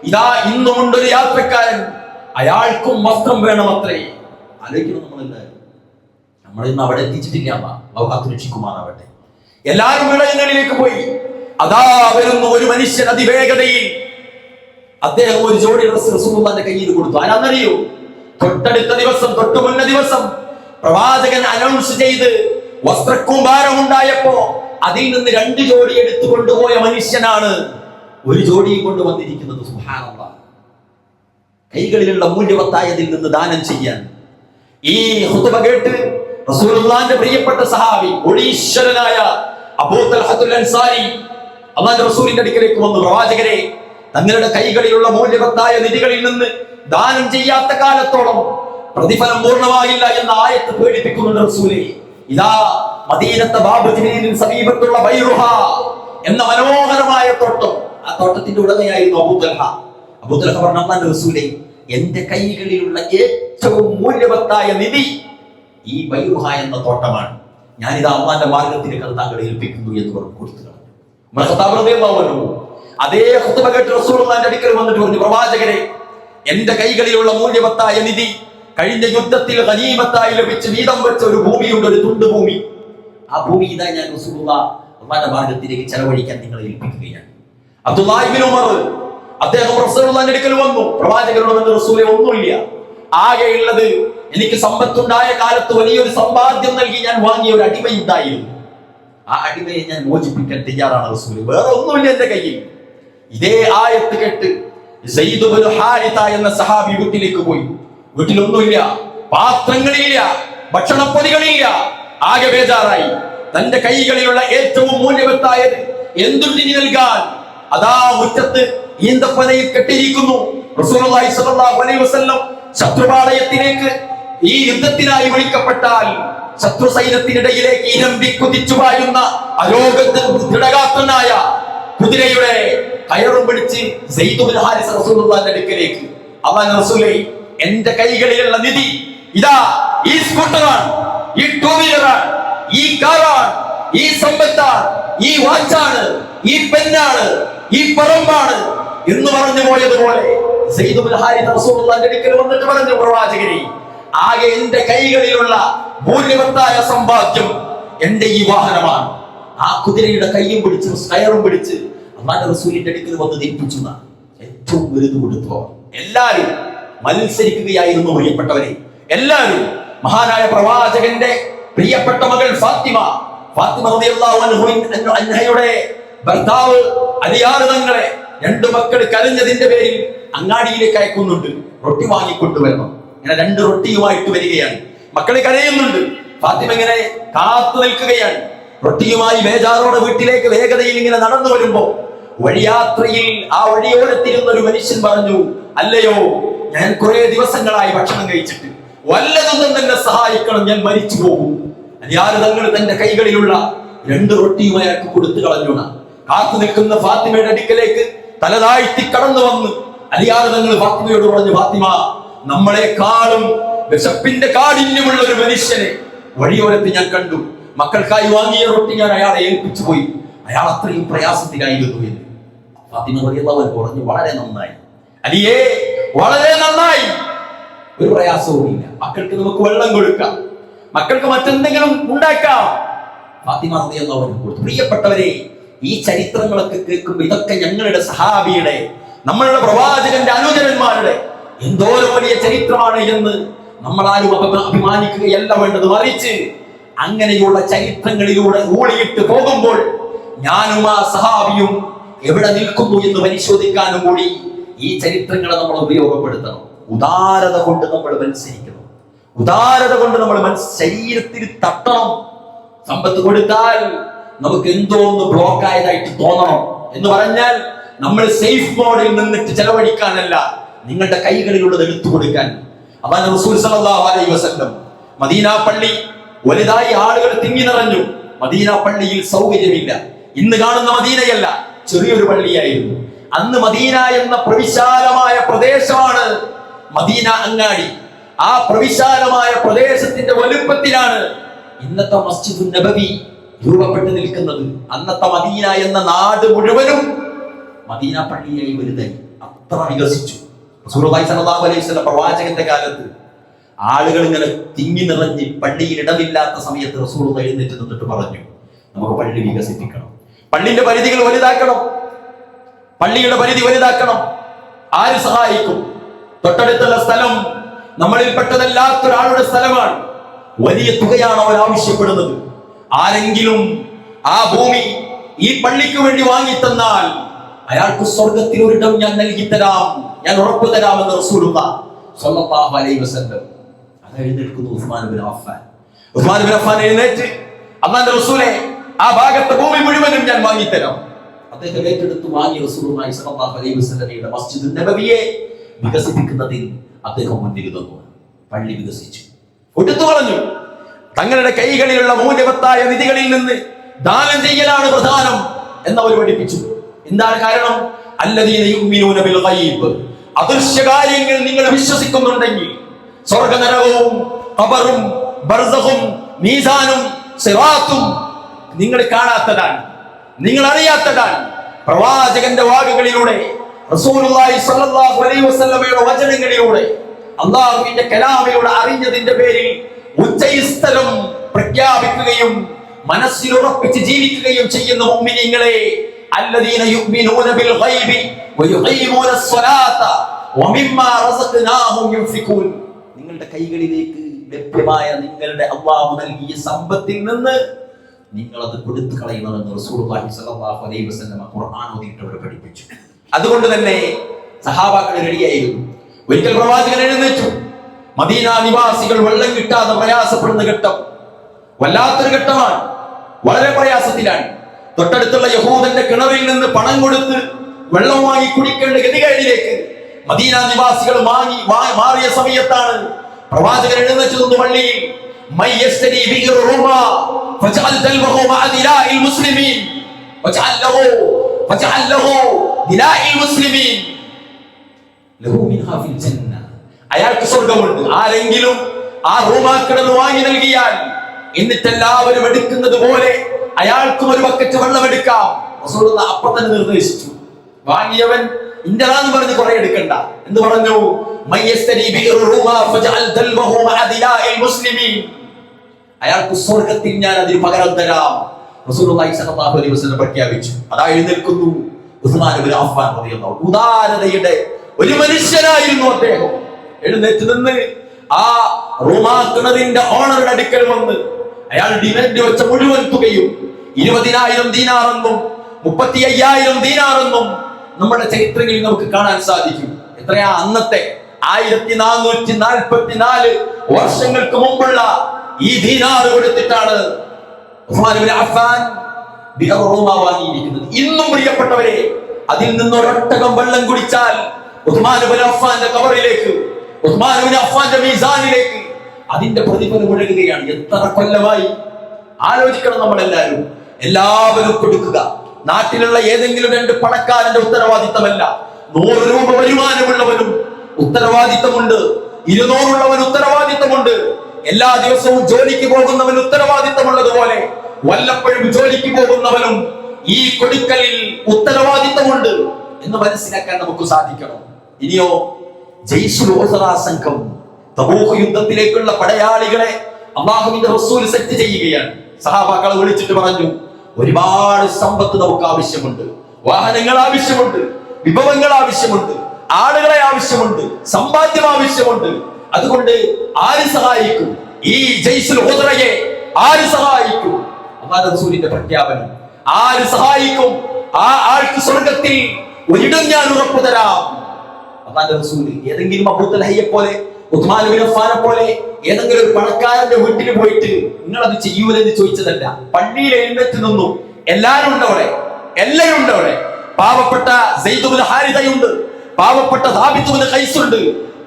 ഇതാ ഇന്നുമുണ്ടൊരു യാത്രക്കാരൻ, അയാൾക്കും വസ്ത്രം വേണമത്രേ. ആലോചിക്കണം നമ്മളെല്ലാവരും. നമ്മളിന്ന് അവിടെ എത്തിച്ചിട്ടില്ല. അല്ലാഹു രക്ഷിക്കുമാറാവട്ടെ. എല്ലാവരും വിളയങ്ങളിലേക്ക് പോയി. അതാ വരുന്നു ഒരു മനുഷ്യൻ അതിവേഗതയിൽ. അദ്ദേഹം ഒരു ജോഡി ഡ്രസ് റസൂലുള്ളാഹിന്റെ കയ്യിൽ കൊടുത്തു. ആരാന്നറിയോ? തൊട്ടടുത്ത ദിവസം, തൊട്ടു മുന്ന ദിവസം പ്രവാചകൻ അനൗൺസ് ചെയ്ത് വസ്ത്രക്കൂമ്പാരമുണ്ടായപ്പോ അതിൽ നിന്ന് 2 ജോഡി എടുത്തു കൊണ്ടുപോയ മനുഷ്യനാണ് ഒരു ജോഡിയും കൊണ്ടുവന്നിരിക്കുന്നത്. സുബ്ഹാനല്ലാഹ്. കൈകളിലുള്ള മൂല്യവത്തായതിൽ നിന്ന് ദാനം ചെയ്യാൻ ഈ ഖുതുബ കേട്ട് റസൂലുള്ളാഹിന്റെ പ്രിയപ്പെട്ട സഹാബി ഒളീശ്വരനായ അബൂ തൽഹത്തുൽ അൻസാരി അല്ലാഹുവിന്റെ റസൂലിന്റെ അടുക്കലേക്ക് വന്നു. പ്രവാചകരെ, തങ്ങളുടെ കൈകളിലുള്ള മൂല്യവത്തായ നിധികളിൽ നിന്ന് ദാനം ചെയ്യാത്ത കാലത്തോളം പ്രതിഫലം പൂർണ്ണമായില്ല എന്ന ആയത്ത് പേടിപ്പിക്കുന്നുണ്ട് റസൂലേ. ഇതാ മദീനത്തെ ബാബ് ജിബ്രീലിന് സമീപത്തുള്ള ബൈറുഹ എന്ന മനോഹരമായ തോട്ടം, ആ തോട്ടത്തിന്റെ ഉടമയായിരുന്നു അബൂ തൽഹ. അബൂ തൽഹ പറഞ്ഞു, അല്ലാഹുവിന്റെ റസൂലേ, എന്റെ കൈകളിലുള്ള ഏറ്റവും മൂല്യവത്തായ നിധി ഈ ബൈറുഹ എന്ന തോട്ടമാണ്. ഞാനിത് അള്ളാന്റെ മാർഗത്തിലേക്ക് അത് താങ്കളെ ഏൽപ്പിക്കുന്നു എന്ന് പറഞ്ഞു കൊടുത്തു കളഞ്ഞു. അതേ ഖുതുബ കേട്ട് റസൂലുള്ളാഹിന്റെ അടുക്കൽ വന്നിട്ട് പറഞ്ഞു, പ്രവാചകരെ, എന്റെ കൈകളിലുള്ള മൂല്യവത്തായ നിധി കഴിഞ്ഞ യുദ്ധത്തിൽ ഗനീമത്തായി ലഭിച്ച് വീതം വെച്ച ഒരു ഭൂമിയുണ്ട്, ഒരു തുണ്ട് ഭൂമി. ആ ഭൂമി ഇതാ ഞാൻ റസൂലുള്ളാഹി അള്ളാന്റെ മാർഗത്തിലേക്ക് ചെലവഴിക്കാൻ നിങ്ങളെ ഏൽപ്പിക്കുകയാണ്. അബ്ദുല്ലാഹി ഇബ്നു ഉമർ അദ്ദേഹം റസൂലുള്ളാഹിന്റെ അടുക്കൽ വന്നു. പ്രവാചകരോട് പറഞ്ഞു, റസൂലേ, ഒന്നുമില്ല, ആകെയുള്ളത് എനിക്ക് സമ്പത്തുണ്ടായ കാലത്ത് വലിയൊരു സമ്പാദ്യം നൽകി ഞാൻ വാങ്ങിയ ഒരു അടിമയുണ്ടായിരുന്നു. ആ അടിമയെ ഞാൻ മോചിപ്പിക്കാൻ തയ്യാറാണ് റസൂലേ, വേറെ ഒന്നുമില്ല എന്റെ കയ്യിൽ. ഇതേ ആയത്ത് കേട്ട് സയ്യിദ് ഇബ്നു ഹാരിത എന്ന സഹാബി വീട്ടിലേക്ക് പോയി. വീട്ടിലൊന്നുമില്ല, പാത്രങ്ങളില്ല, ഭക്ഷണപ്പൊതികളില്ല, ആകെ ബേജാറായി. തന്റെ കൈകളിലുള്ള ഏറ്റവും മൂല്യവത്തായത് എന്തുണ്ടിനി നൽകാൻ അതാ മുറ്റത്ത് ഈന്തപ്പനയിൽ കെട്ടിയിരിക്കുന്നു. റസൂലുള്ളാഹി സ്വല്ലല്ലാഹു അലൈഹി വസല്ലം ശത്രുപാളയത്തിലേക്ക് ഈ യുദ്ധത്തിനായി വിളിക്കപ്പെട്ടാൽ ശത്രു സൈന്യത്തിനിടയിലേക്ക് ഇരമ്പി കുതിച്ചു പായുന്ന ദൃഢഗാത്രനായ കുതിരയുടെ കയറും പിടിച്ച് സയ്യിദ് ഇബ്നു ഹാരിസ റസൂലുള്ളാഹിന്റെ അടുക്കലേക്ക്, അല്ലാഹുവിന്റെ റസൂലേ, എന്റെ കൈകളിലുള്ള നിധി ഇതാ ഈ സ്കൂട്ടറാണ്, ഈ ടൂ വീലറാണ്, ഈ കാറാണ്, ഈ സമ്പത്താണ്, ഈ വാച്ചാണ്, ഈ പെന്നാണ്, ഈ പറമ്പാണ് എന്ന് പറഞ്ഞു പോയതുപോലെ സയ്യിദ് ഇബ്നു ഹാരിസ റസൂലുള്ളാഹിന്റെ അടുക്കൽ വന്നിട്ട് പറഞ്ഞു, പ്രവാചകരെ, ആകെ എന്റെ കൈകളിലുള്ള മൂല്യവത്തായ സമ്പാദ്യം എന്റെ ഈ വാഹനമാണ്. ആ കുതിരയുടെ കൈയും പിടിച്ച് കയറും പിടിച്ച് അല്ലാഹുവിന്റെ റസൂലിന്റെ അടുക്കൽ വന്ന് ദീപിച്ചു. ഏറ്റവും വലുത് കൊടുത്തു. എല്ലാരും മത്സരിക്കുകയായിരുന്നു. പ്രിയപ്പെട്ടവരെ, എല്ലാരും മഹാനായ പ്രവാചകന്റെ പ്രിയപ്പെട്ട മകൾ ഫാത്തിമ റളിയല്ലാഹു അൻഹയുടെ ഭർത്താവ് അലിയാർ തങ്ങളെ 2 മക്കൾ കരഞ്ഞതിന്റെ പേരിൽ അങ്ങാടിയിലേക്ക് അയക്കുന്നുണ്ട്. റൊട്ടി വാങ്ങിക്കൊണ്ടുവരണം. ഇങ്ങനെ 2 റൊട്ടിയുമായിട്ട് വരികയാണ്. മക്കളെ കരയുന്നുണ്ട്. ഫാത്തിമ ഇങ്ങനെ കാത്തു നിൽക്കുകയാണ്. റൊട്ടിയുമായി ബേജാറോടെ വീട്ടിലേക്ക് വേഗതയിൽ ഇങ്ങനെ നടന്നു വരുമ്പോ വഴിയാത്രയിൽ ആ വഴിയോരത്തിരുന്ന ഒരു മനുഷ്യൻ പറഞ്ഞു, അല്ലയോ, ഞാൻ കുറെ ദിവസങ്ങളായി ഭക്ഷണം കഴിച്ചിട്ട് വല്ലതൊന്നും തന്നെ സഹായിക്കണം, ഞാൻ മരിച്ചു പോകും. അലിയാർ തങ്ങൾ തന്റെ കൈകളിലുള്ള 2 റൊട്ടിയുമായി അയാൾക്ക് കൊടുത്തു കളഞ്ഞു. കാത്തു നിൽക്കുന്ന ഫാത്തിമയുടെ അടുക്കലേക്ക് തലതാഴ്ത്തി കടന്നു വന്ന് അലിയാർ തങ്ങൾ ഫാത്തിമയോട് പറഞ്ഞു, ഫാത്തിമ, നമ്മളെക്കാളും വിശപ്പിന്റെ കാഠിന്യമുള്ള ഒരു മനുഷ്യനെ വഴിയോരത്ത് ഞാൻ കണ്ടു. മക്കൾക്കായി വാങ്ങിയ റൊട്ടി ഞാൻ അയാളെ ഏൽപ്പിച്ചു പോയി. അയാൾ അത്രയും പ്രയാസത്തിലായിരുന്നു എന്ന് ഫാത്തിമ റളിയല്ലാഹു അൻഹ പറഞ്ഞു, വളരെ നന്നായി അലിയേ, വളരെ നന്നായി, ഒരു പ്രയാസവും ഇല്ല. മക്കൾക്ക് നമുക്ക് വെള്ളം കൊടുക്കാം, മക്കൾക്ക് മറ്റെന്തെങ്കിലും ഉണ്ടാക്കാം. ഫാത്തിമ റളിയല്ലാഹു അൻഹ കൊടുത്തു. പ്രിയപ്പെട്ടവരെ, ഈ ചരിത്രങ്ങളൊക്കെ കേൾക്കുമ്പോൾ ഇതൊക്കെ ഞങ്ങളുടെ സഹാബിയുടെ, നമ്മളുടെ പ്രവാചകന്റെ അനുചരന്മാരുടെ എന്തോരം വലിയ ചരിത്രമാണ് എന്ന് നമ്മളാരും അഭിമാനിക്കുകയല്ല വേണ്ടത്. മറിച്ച് അങ്ങനെയുള്ള ചരിത്രങ്ങളിലൂടെ ഊളിയിട്ട് പോകുമ്പോൾ ഞാനും ആ സഹാബിയും എവിടെ നിൽക്കുന്നു എന്ന് പരിശോധിക്കാനും കൂടി ഈ ചരിത്രങ്ങളെ നമ്മൾ ഉപയോഗപ്പെടുത്തണം. ഉദാരത കൊണ്ട് നമ്മൾ മത്സരിക്കണം. ഉദാരത കൊണ്ട് നമ്മൾ ശരീരത്തിൽ തട്ടണം. സമ്പത്ത് കൊടുത്താൽ നമുക്ക് എന്തോ ഒന്ന് ബ്ലോക്ക് ആയതായിട്ട് തോന്നണം എന്ന് പറഞ്ഞാൽ നമ്മൾ സേഫ് മോഡിൽ നിന്നിട്ട് ചെലവഴിക്കാനല്ല, നിങ്ങളുടെ കൈകളിലുള്ളത് എടുത്തു കൊടുക്കാൻ. അല്ലാഹുവിന്റെ റസൂൽ സല്ലല്ലാഹു അലൈഹി വസല്ലം മദീന പള്ളി വലുതായി ആളുകൾ തിങ്ങി നിറഞ്ഞു. മദീന പള്ളിയിൽ സൗകര്യമില്ല. ഇന്ന് കാണുന്ന മദീനയല്ല, ചെറിയൊരു പള്ളിയായിരുന്നു. അന്ന് മദീന എന്ന പ്രവിശാലമായ പ്രദേശമാണ് മദീന അങ്ങാടി. ആ പ്രവിശാലമായ പ്രദേശത്തിന്റെ വലുപ്പത്തിലാണ് ഇന്നത്തെ മസ്ജിദുൻ നബവി രൂപപ്പെട്ടു നിൽക്കുന്നത്. അന്നത്തെ മദീന എന്ന നാട് മുഴുവനും മദീന പള്ളിയായി വലുതായി, അത്ര വികസിച്ചു. റസൂലുള്ളാഹി സ്വല്ലല്ലാഹു അലൈഹി വസല്ലം പ്രവാചകന്റെ കാലത്ത് ആളുകൾ ഇങ്ങനെ തിങ്ങി നിറഞ്ഞ് പള്ളിയിൽ ഇടമില്ലാത്ത സമയത്ത് റസൂലുള്ളാഹി എഴുന്നേറ്റ് നിന്നിട്ട് പറഞ്ഞു, നമുക്ക് പള്ളി വികസിപ്പിക്കണം, പള്ളിന്റെ പരിധികൾ വലുതാക്കണം, പള്ളിയുടെ പരിധി വലുതാക്കണം. ആര് സഹായിക്കും? തൊട്ടടുത്തുള്ള സ്ഥലം നമ്മളിൽപ്പെട്ടതല്ലാത്ത ഒരാളുടെ സ്ഥലമാണ്. വലിയ തുകയാണ് അവർ ആവശ്യപ്പെടുന്നത്. ആരെങ്കിലും ആ ഭൂമി ഈ പള്ളിക്ക് വേണ്ടി വാങ്ങിത്തന്നാൽ അയാൾക്ക് സ്വർഗത്തിൽ ഒരിടം ഞാൻ നൽകി തരാം, ഞാൻ ഉറപ്പു തരാമെന്ന് റസൂലുള്ളാഹി സ്വല്ലല്ലാഹു അലൈഹി വസല്ലം. എഴുന്നേൽക്കുന്നു ഉസ്മാൻ ഇബ്നു അഫ്ഫാൻ. ഉസ്മാൻ ഇബ്നു അഫ്ഫാൻ എഴുന്നേറ്റ്, അല്ലാഹുവിന്റെ റസൂലേ, ആ ഭാഗത്തെ ഭൂമി മുഴുവനും ഞാൻ വാങ്ങിത്തരാം. അദ്ദേഹം ഏറ്റെടുത്ത് വാങ്ങി റസൂലുള്ളാഹി സ്വല്ലല്ലാഹു അലൈഹി വസല്ലമയുടെ മസ്ജിദ് നബവിയെ വികസിപ്പിക്കുന്നതിൽ അദ്ദേഹം മുന്നിൽ നിന്നു. പള്ളി വികസിച്ചു, കൊടുത്തു കളഞ്ഞു. തങ്ങളുടെ കൈകളിലുള്ള മൂല്യവത്തായ നിധികളിൽ നിന്ന് ദാനം ചെയ്യലാണ് പ്രധാനം എന്നവർ പഠിപ്പിച്ചു. എന്താണ് കാരണം? അല്ലദീന യുഅ്മിനൂന ബിൽ ഗൈബ്, അദൃശ്യ കാര്യങ്ങൾ നിങ്ങൾ വിശ്വസിക്കുന്നുണ്ടെങ്കിൽ സ്വർഗ്ഗനരകവും ഖബറും ബർസഖും മീസാനും സിറാത്തും നിങ്ങൾ കാണാത്തതാണ്, നിങ്ങൾ അറിയാത്തതാണ്. പ്രവാചകന്റെ വാക്കുകളിലൂടെ, റസൂലുള്ളാഹി സ്വല്ലല്ലാഹു അലൈഹി വസല്ലമയുടെ വചനങ്ങളിലൂടെ, അല്ലാഹുവിന്റെ കലാമിലൂടെ അറിഞ്ഞതിന്റെ പേരിൽ ഉച്ചസ്ഥലം പ്രഖ്യാപിക്കുകയും മനസ്സിൽ ഉറപ്പിച്ച് ജീവിക്കുകയും ചെയ്യുന്ന മുഅ്മിനീങ്ങളെ, അല്ലദീന യുഅ്മിനൂന ബിൽ ഗൈബി വയുഖീമൂന സ്വലാത്ത വമിമ്മാ റസഖ്നാഹും യുൻഫിഖൂൻ. നിങ്ങളുടെ കൈകളിലേക്ക് ലഭ്യമായ നിങ്ങളുടെ അല്ലാഹു നൽകിയ സമ്പത്തിൽ നിന്ന് നിങ്ങൾ അത് കൊടുത്തു കളയണമെന്ന് റസൂലുള്ളാഹി സ്വല്ലല്ലാഹു അലൈഹി വസല്ലം ഖുർആൻ ഓതിയിട്ട് അവരെ പഠിപ്പിച്ചു. അതുകൊണ്ട് തന്നെ സഹാബാക്കൾ റെഡിയായിരുന്നു. ഒരിക്കൽ പ്രവാചകൻ എഴുന്നേറ്റു. മദീന നിവാസികൾ വെള്ളം കിട്ടാതെ പ്രയാസപ്പെടുന്ന ഘട്ടം വല്ലാത്തൊരു ഘട്ടമാണ്, വളരെ പ്രയാസത്തിലാണ്. തൊട്ടടുത്തുള്ള യഹൂദന്റെ കിണറിൽ നിന്ന് പണം കൊടുത്ത് വെള്ളം വാങ്ങി കുടിക്കേണ്ട ഗതികേടിലേക്ക് മദീന നിവാസികൾ മാറിയ സമയത്താണ് പ്രവാചകൻ എഴുന്നേറ്റ് നിന്ന് പള്ളിയിൽ അയാൾക്ക് സ്വർഗമുണ്ട്. ആരെങ്കിലും ആ റൂമാക്കിടന്ന് വാങ്ങി നൽകിയാൽ എന്നിട്ട് എല്ലാവരും എടുക്കുന്നത് പോലെ അയാൾക്കും ഒരു ബക്കറ്റ് വെള്ളം എടുക്കാം. റസൂലുള്ളാഹി അപ്പോൾ തന്നെ നിർദ്ദേശിച്ചു. വാങ്ങിയവൻ ഇന്ററാന്ന് പറഞ്ഞ് കുറെ എടുക്കണ്ട എന്ന് പറഞ്ഞു. അയാൾക്ക് സ്വർഗത്തിൽ ഞാൻ അതിന് പകരം തരാം റസൂലുള്ളാഹി സ്വല്ലല്ലാഹു അലൈഹി വസല്ലം പ്രഖ്യാപിച്ചു. അതാ എഴുന്നേൽക്കുന്നു ഉസ്മാൻ ഇബ്നു അഫ്ഫാൻ റളിയല്ലാഹു അൻഹു. ഉദാരതയുടെ ഒരു മനുഷ്യനായിരുന്നു അദ്ദേഹം. എഴുന്നേറ്റ് നിന്ന് ആ റൂമാ കിണറിന്റെ ഓണറുടെ അടുക്കൽ വന്ന് അയാൾ ഡിമാൻഡ് വെച്ച മുഴുവൻ തുകയും 20,000 ദീനാറെന്നും 35,000 ദീനാറെന്നും നമ്മുടെ ചരിത്രങ്ങളിൽ നമുക്ക് കാണാൻ സാധിക്കും. എത്രയാ അന്നത്തെ 1444 വർഷങ്ങൾക്ക് മുമ്പുള്ള ഈ ദീനാർ കൊടുത്തിട്ടാണ് ഉസ്മാൻ ഇബ്നു അഫ്ഫാൻ റൂമ വാങ്ങിയിരിക്കുന്നത്. ഇന്നും പ്രിയപ്പെട്ടവരെ, അതിൽ നിന്ന് ഒരൊട്ടകം വെള്ളം കുടിച്ചാൽ ഉസ്മാൻ ഇബ്നു അഫ്ഫാന്റെ ഖബറിലേക്ക്, ഉസ്മാൻ ഇബ്നു അഫ്ഫാന്റെ മീസാനിലേക്ക് അതിന്റെ പ്രതിഫലം ഒഴുകുകയാണ്. എത്ര കൊല്ലമായി ആലോചിക്കണം. നമ്മളെല്ലാവരും എല്ലാവരും കൊടുക്കുക. നാട്ടിലുള്ള ഏതെങ്കിലും 2 പണക്കാരന്റെ ഉത്തരവാദിത്തമല്ല. 100 രൂപ വരുമാനമുള്ളവനും ഉത്തരവാദിത്തമുണ്ട്, 200 ഉള്ളവൻ ഉത്തരവാദിത്തമുണ്ട്. എല്ലാ ദിവസവും ജോലിക്ക് പോകുന്നവൻ ഉത്തരവാദിത്തമുള്ളതുപോലെ വല്ലപ്പോഴും ജോലിക്ക് പോകുന്നവനും ഈ കൊടുക്കലിൽ ഉത്തരവാദിത്തമുണ്ട് എന്ന് മനസ്സിലാക്കാൻ നമുക്ക് സാധിക്കണം. ഇനിയോ ജയ്ഷുൽ ഉസ്റ സംഘം തബൂക്ക് യുദ്ധത്തിലേക്കുള്ള പടയാളികളെ അല്ലാഹുവിന്റെ റസൂൽ സെറ്റ് ചെയ്യുകയാണ്. സഹാബാക്കളെ വിളിച്ചിട്ട് പറഞ്ഞു, ഒരുപാട് സമ്പത്ത് നമുക്ക് ആവശ്യമുണ്ട്, വാഹനങ്ങൾ ആവശ്യമുണ്ട്, വിഭവങ്ങൾ ആവശ്യമുണ്ട്, ആളുകളെ ആവശ്യമുണ്ട്, സമ്പാദ്യം ആവശ്യമുണ്ട്. അതുകൊണ്ട് ആര് സഹായിക്കും? ഈ ജയ്ഷുൽ ഉസ്റയെ ആര് സഹായിക്കും? അല്ലാഹുവിന്റെ റസൂലിന്റെ പ്രഖ്യാപനം. ആര് സഹായിക്കും? ആ ആൾക്ക് സ്വർഗ്ഗത്തിൽ ഒരിടം ഞാൻ ഉറപ്പു തരാം. അല്ലാഹുവിന്റെ റസൂൽ ഏതെങ്കിലും അബൂ തൽഹയെ പോലെ, ഉസ്മാൻ ഇബ്നു അഫ്ഫാനെ പോലെ ഏതെങ്കിലും ഒരു പണക്കാരന്റെ വീട്ടിൽ പോയിട്ട് നിങ്ങൾ അത് ചെയ്യൂലെന്ന് ചോദിച്ചതല്ല. പള്ളിയിൽ എഴുന്നേറ്റ് നിന്നു. എല്ലാരും ഉണ്ട് അവിടെ, എല്ലാരും ഉണ്ട് അവിടെ. പാവപ്പെട്ട സയ്യിദ് ഇബ്നു ഹാരിതയുണ്ട്, പാവപ്പെട്ട സാബിത്ത് ഇബ്നു ഖൈസ് ഉണ്ട്,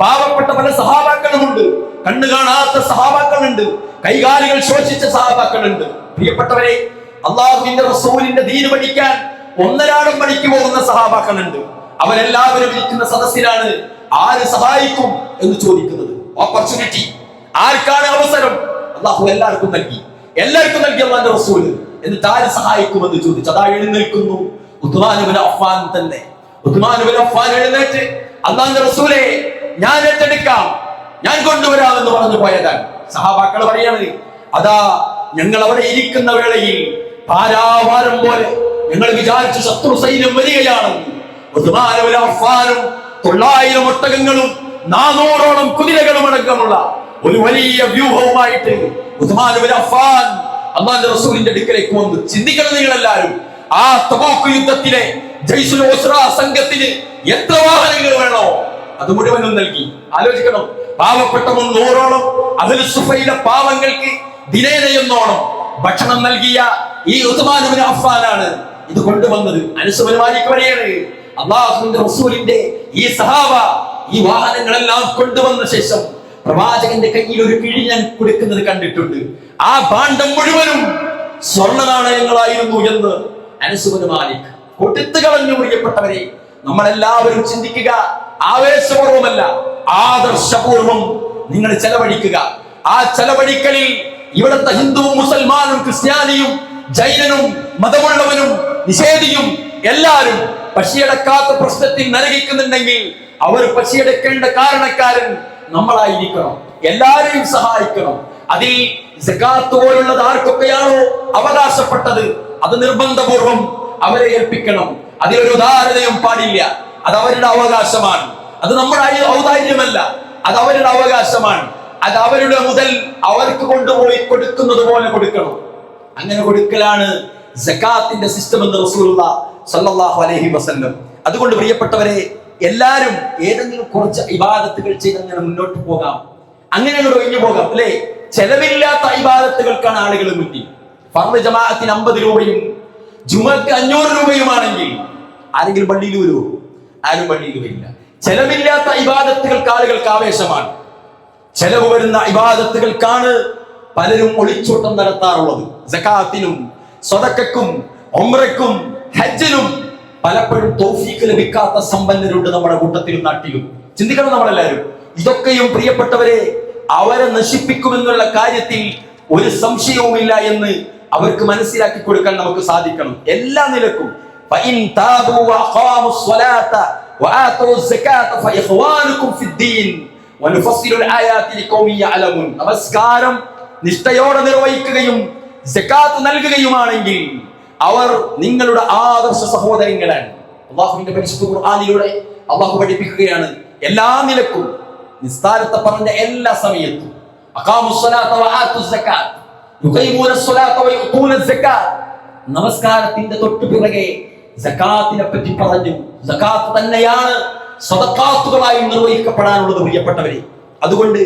പാവപ്പെട്ട പല സഹാബാക്കളുമുണ്ട്, കണ്ണു കാണാത്ത സഹാബാക്കളുണ്ട്, കൈകാലുകൾ ശോഷിച്ച സഹാബാക്കളുണ്ട്. പ്രിയപ്പെട്ടവരെ, അല്ലാഹുവിന്റെ റസൂലിന്റെ ദീൻ പഠിക്കാൻ 1 പണിക്ക് പോകുന്ന സഹാബാക്കളുണ്ട്. അവരെല്ലാവരും ഇരിക്കുന്ന സദസ്സിലാണ് ആര് സഹായിക്കും എന്ന് ചോദിക്കുന്നത്. ഓപ്പർച്യൂണിറ്റി, ആർക്കാണ് അവസരം? അല്ലാഹു എല്ലാവർക്കും നൽകി, എല്ലാവർക്കും നൽകി അല്ലാഹുവിന്റെ റസൂൽ. എന്നിട്ട് ആര് സഹായിക്കുമെന്ന് ചോദിച്ചു. അതാ എഴുന്നേൽക്കുന്നു ഉസ്മാൻ ഇബ്നു അഫ്ഫാൻ തന്നെ. ഉസ്മാൻ ഇബ്നു അഫ്ഫാൻ എഴുന്നേറ്റ്, അല്ലാഹുവിന്റെ റസൂലേ, ഞാൻ ഏറ്റെടുക്കാം, ഞാൻ കൊണ്ടുവരാമെന്ന് പറഞ്ഞു പോയതാണ്. സഹാബാക്കൾ പറയാണ്, അതാ ഞങ്ങൾ അവിടെ ഇരിക്കുന്ന വേളയിൽ പാരാവാരം പോലെ ഞങ്ങൾ വിചാരിച്ചു ശത്രു സൈന്യം വരികയാണെന്ന്. ഉസ്മാൻ ഇബ്നു അഫ്ഫാനും 900 ഒട്ടകങ്ങളും 400ഓളം കുതിരകളും അടക്കമുള്ള ഒരു വലിയ വ്യൂഹവുമായിട്ട് ഉസ്മാൻ ഇബ്നു അഫ്ഫാൻ അല്ലാഹുവിന്റെ റസൂലിന്റെ അടുക്കലേക്ക് വന്നു. ചിന്തിക്കണം നിങ്ങളെല്ലാവരും, ആ തബൂക്ക് യുദ്ധത്തിലെ ജയ്സുൽ ഉസ്റ സംഘത്തിന് എത്ര വാഹനങ്ങൾ വേണോ അത് മുഴുവനും നൽകി. ആലോചിക്കണം, പാവപ്പെട്ട 300ഓളം അഹ്ലു സുഫയിലെ പാവങ്ങൾക്ക് ദിനേനയെന്നോണം ഭക്ഷണം നൽകിയ ഈ ഉസ്മാൻ ഇബ്നു അഫ്ഫാനാണ് ഇത് കൊണ്ടുവന്നത്. അനസ് ഇബ്നു മാലിക് പറയാണ്, അല്ലാഹുവിന്റെ റസൂലിന്റെ ഈ സഹാബ ഈ വാഹനങ്ങളെല്ലാം കൊണ്ടുവന്ന ശേഷം പ്രവാചകന്റെ കയ്യിൽ ഒരു കിഴി ഞാൻ കൊടുക്കുന്നത് കണ്ടിട്ടുണ്ട്. ആ ഭാണ്ഡം മുഴുവനും സ്വർണ്ണ നാണയങ്ങളായിരുന്നു എന്ന് അനസ് ഇബ്നു മാലിക് കൊടുത്തു കളഞ്ഞു. പ്രിയപ്പെട്ടവരെ, നമ്മളെല്ലാവരും ചിന്തിക്കുക, ആവേശപൂർവമല്ല, ആദർശപൂർവം നിങ്ങൾ ചെലവഴിക്കുക. ആ ചെലവഴിക്കലിൽ ഇവിടുത്തെ ഹിന്ദുവും മുസൽമാനും ക്രിസ്ത്യാനിയും ജൈനനും മതമുള്ളവനും നിഷേധിയും എല്ലാവരും പശിയടക്കാത്ത പ്രശ്നത്തിൽ നരകിക്കുന്നുണ്ടെങ്കിൽ അവർ പശിയടക്കേണ്ട കാരണക്കാരൻ നമ്മളായിരിക്കണം. എല്ലാവരെയും സഹായിക്കണം. അതിൽ സകാത്ത് പോലുള്ളത് ആർക്കൊക്കെയാണോ അവകാശപ്പെട്ടത് അത് നിർബന്ധപൂർവം അവരെ ഏൽപ്പിക്കണം. അതിലൊരു ഉദാരതയും പാടില്ല. അത് അവരുടെ അവകാശമാണ്. അത് നമ്മുടെ ഔദാര്യമല്ല, അത് അവരുടെ അവകാശമാണ്. അത് അവരുടെ മുതൽ അവർക്ക് കൊണ്ടുപോയി കൊടുക്കുന്നത് പോലെ കൊടുക്കണം. അങ്ങനെ കൊടുക്കലാണ് സകാത്തിന്റെ സിസ്റ്റം എന്ന് റസൂലുള്ളാഹി സ്വല്ലല്ലാഹു അലൈഹി വസല്ലം. അതുകൊണ്ട് പ്രിയപ്പെട്ടവരെ, എല്ലാവരും ഏതെങ്കിലും കുറച്ച് ഇബാദത്തുകൾ ചെയ്ത് അങ്ങനെ മുന്നോട്ട് പോകാം, അങ്ങനെ ഒഴിഞ്ഞു പോകാം, അല്ലെ? ചെലവില്ലാത്ത ഇബാദത്തുകൾക്കാണ് ആളുകൾ മുന്നിൽ. ഫർദ് ജമാഅത്തിന് 50 രൂപയും ജുമക്ക് 500 രൂപയുമാണെങ്കിൽ ആരെങ്കിലും പള്ളിയിൽ വരുമോ? ആരും പള്ളിയിൽ വരില്ല. ചെലവില്ലാത്ത ഇബാദത്തുകൾക്ക് ആളുകൾക്ക് ആവേശമാണ്. ചെലവ് വരുന്ന ഇബാദത്തുകൾക്കാണ് പലരും ഒളിച്ചോട്ടം നടത്താറുള്ളത്. സകാത്തിനും സ്വതക്കക്കും ഉംറയ്ക്കും ഹജ്ജിനും പലപ്പോഴും തൗഫീഖ് ലഭിക്കാത്ത സമ്പന്നരുണ്ട് നമ്മുടെ കൂട്ടത്തിലും നാട്ടിലും. ചിന്തിക്കണം നമ്മളെല്ലാവരും. ഇതൊക്കെയും പ്രിയപ്പെട്ടവരെ അവരെ നശിപ്പിക്കുമെന്നുള്ള കാര്യത്തിൽ ഒരു സംശയവുമില്ല എന്ന് അവർക്ക് മനസ്സിലാക്കി കൊടുക്കാൻ നമുക്ക് സാധിക്കണം. എല്ലാ നിലക്കും നമസ്കാരം നിഷ്ഠയോടെ നിർവഹിക്കുകയും സകാത്ത് നൽകുകയുമാണെങ്കിൽ അവർ നിങ്ങളുടെ ആദർശ സഹോദരങ്ങളാണ്. അല്ലാഹുവിന്റെ പരിശുദ്ധ ഖുർആനിലൂടെ അല്ലാഹു പഠിപ്പിക്കുകയാണ്, എല്ലാ നിലക്കും നിസ്കാരത്തെ പറഞ്ഞ എല്ലാ സമയത്തും നമസ്കാരത്തിന്റെ തൊട്ടു പിറകെ സകാത്തിനെ പറ്റി പറഞ്ഞു. സകാത്ത് തന്നെയാണ് സദഖാത്തുകളായി നിർവഹിക്കപ്പെടാനുള്ളത് പ്രിയപ്പെട്ടവരെ. അതുകൊണ്ട്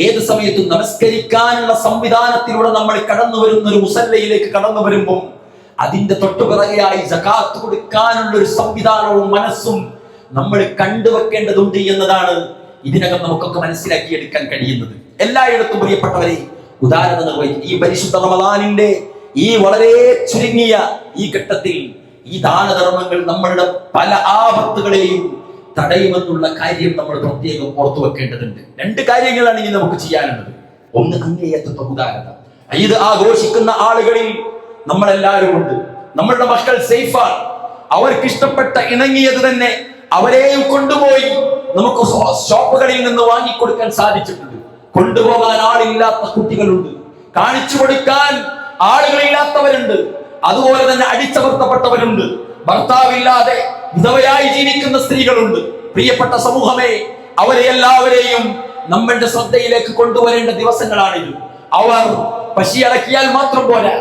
ഏത് സമയത്തും നമസ്കരിക്കാനുള്ള സംവിധാനത്തിലൂടെ നമ്മൾ കടന്നു വരുന്ന ഒരു മുസല്ലയിലേക്ക് കടന്നു വരുമ്പോൾ അതിന്റെ തൊട്ടുപിറകെയായി സകാത്ത് കൊടുക്കാനുള്ള ഒരു സംവിധാനവും മനസ്സും നമ്മൾ കണ്ടുവെക്കേണ്ടതുണ്ട് എന്നതാണ് ഇതിനകം നമുക്കൊക്കെ മനസ്സിലാക്കിയെടുക്കാൻ കഴിയുന്നത്. എല്ലായിടത്തും പ്രിയപ്പെട്ടവരെ ഉദാരത നിർവഹിക്കും. ഈ പരിശുദ്ധ റമദാനിന്റെ ഈ വളരെ ചുരുങ്ങിയ ഈ ഘട്ടത്തിൽ ഈ ദാനധർമ്മങ്ങൾ നമ്മളുടെ പല ആപത്തുകളെയും തടയുമെന്നുള്ള കാര്യം നമ്മൾ പ്രത്യേകം ഓർത്തു വെക്കേണ്ടതുണ്ട്. 2 കാര്യങ്ങളാണ് ഇനി നമുക്ക് ചെയ്യാനുള്ളത്. ഒന്ന്, അങ്ങേയറ്റത്തെ ഉദാരത. ഇത് ആഘോഷിക്കുന്ന ആളുകളിൽ നമ്മളെല്ലാവരും ഉണ്ട്. നമ്മളുടെ മക്കൾ സേഫാണ്. അവർക്ക് ഇഷ്ടപ്പെട്ട ഇണങ്ങിയത് തന്നെ അവരെയും കൊണ്ടുപോയി നമുക്ക് ഷോപ്പുകളിൽ നിന്ന് വാങ്ങിക്കൊടുക്കാൻ സാധിച്ചിട്ടുണ്ട്. കൊണ്ടുപോകാൻ ആളില്ലാത്ത കുട്ടികളുണ്ട്, കാണിച്ചു കൊടുക്കാൻ ആളുകളില്ലാത്തവരുണ്ട്, അതുപോലെ തന്നെ അടിച്ചമർത്തപ്പെട്ടവരുണ്ട്, ഭർത്താവില്ലാതെ വിധവയായി ജീവിക്കുന്ന സ്ത്രീകളുണ്ട്. പ്രിയപ്പെട്ട സമൂഹമേ, അവരെ എല്ലാവരെയും നമ്മളുടെ ശ്രദ്ധയിലേക്ക് കൊണ്ടുവരേണ്ട ദിവസങ്ങളാണിത്. അവർ പശിയടക്കിയാൽ മാത്രം പോരാ,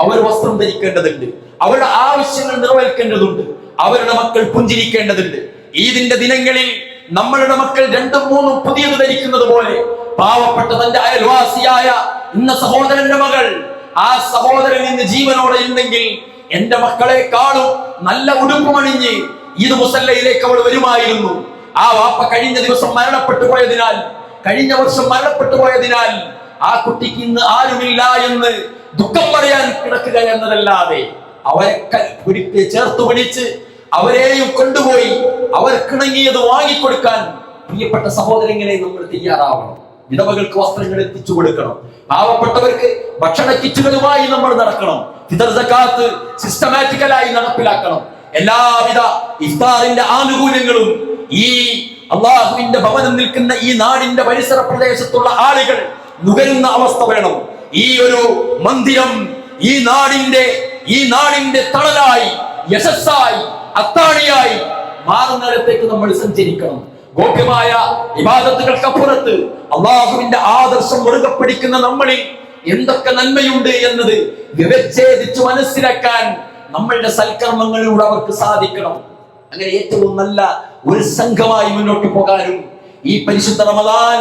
അവർ വസ്ത്രം ധരിക്കേണ്ടതുണ്ട്, അവരുടെ ആവശ്യങ്ങൾ നിർവഹിക്കേണ്ടതുണ്ട്, അവരുടെ മക്കൾ പുഞ്ചിരിക്കേണ്ടതുണ്ട്. ഈദിന്റെ ദിനങ്ങളിൽ നമ്മളുടെ മക്കൾ 2ഉം 3ഉം പുതിയത് ധരിക്കുന്നത് പോലെ പാവപ്പെട്ട തന്റെ അയൽവാസിയായ ഇന്ന സഹോദരന്റെ മകൾ ആ സഹോദരൻ ഇന്ന് ജീവനോടെ ഉണ്ടെങ്കിൽ എന്റെ മക്കളെക്കാളും നല്ല ഉടുപ്പുമണിഞ്ഞ് ഈദ് മുസല്ലയിലേക്ക് അവൾ വരുമായിരുന്നു. ആ വാപ്പ കഴിഞ്ഞ ദിവസം മരണപ്പെട്ടു പോയതിനാൽ, കഴിഞ്ഞ വർഷം മരണപ്പെട്ടു പോയതിനാൽ ആ കുട്ടിക്ക് ഇന്ന് ആരുമില്ല എന്ന് ദുഃഖം പറയാൻ കിടക്കുക എന്നതല്ലാതെ അവരെ ചേർത്ത് പിടിച്ച് അവരെയും കൊണ്ടുപോയി അവർക്കിണങ്ങിയത് വാങ്ങിക്കൊടുക്കാൻ പ്രിയപ്പെട്ട സഹോദരങ്ങളെ നമ്മൾ തയ്യാറാവണം. വിധവകൾക്ക് വസ്ത്രങ്ങൾ എത്തിച്ചു കൊടുക്കണം. പാവപ്പെട്ടവർക്ക് ഭക്ഷണ കിറ്റുകളുമായി നമ്മൾ നടക്കണം. ഫിത്ർ സകാത്ത് സിസ്റ്റമാറ്റിക്കലായി നടപ്പിലാക്കണം. എല്ലാവിധ ഇഫ്താറിന്റെ ആനുകൂല്യങ്ങളും ഈ അള്ളാഹുവിന്റെ ഭവനം നിൽക്കുന്ന ഈ നാടിന്റെ പരിസര പ്രദേശത്തുള്ള ആളുകൾ നുകരുന്ന അവസ്ഥ വേണം. ഈ ഒരു മന്ദിരം ഈ നാടിന്റെ തണലായി, യശസ്സായി, അത്താണിയായി മാറുന്നിടത്തേക്ക് നമ്മൾ സഞ്ചരിക്കണം. ഗോപ്യമായ ഇബാദത്തുകൾക്കപ്പുറത്ത് അള്ളാഹുവിന്റെ ആദർശം മുറുകെ പിടിക്കുന്ന നമ്മളിൽ എന്തൊക്കെ നന്മയുണ്ട് എന്നത് വിവച്ഛേദിച്ചു മനസ്സിലാക്കാൻ നമ്മളുടെ സൽക്കർമ്മങ്ങളിലൂടെ അവർക്ക് സാധിക്കണം. അങ്ങനെ ഏറ്റവും നല്ല ഒരു സംഘമായി മുന്നോട്ട് പോകാനും ഈ പരിശുദ്ധ റമദാൻ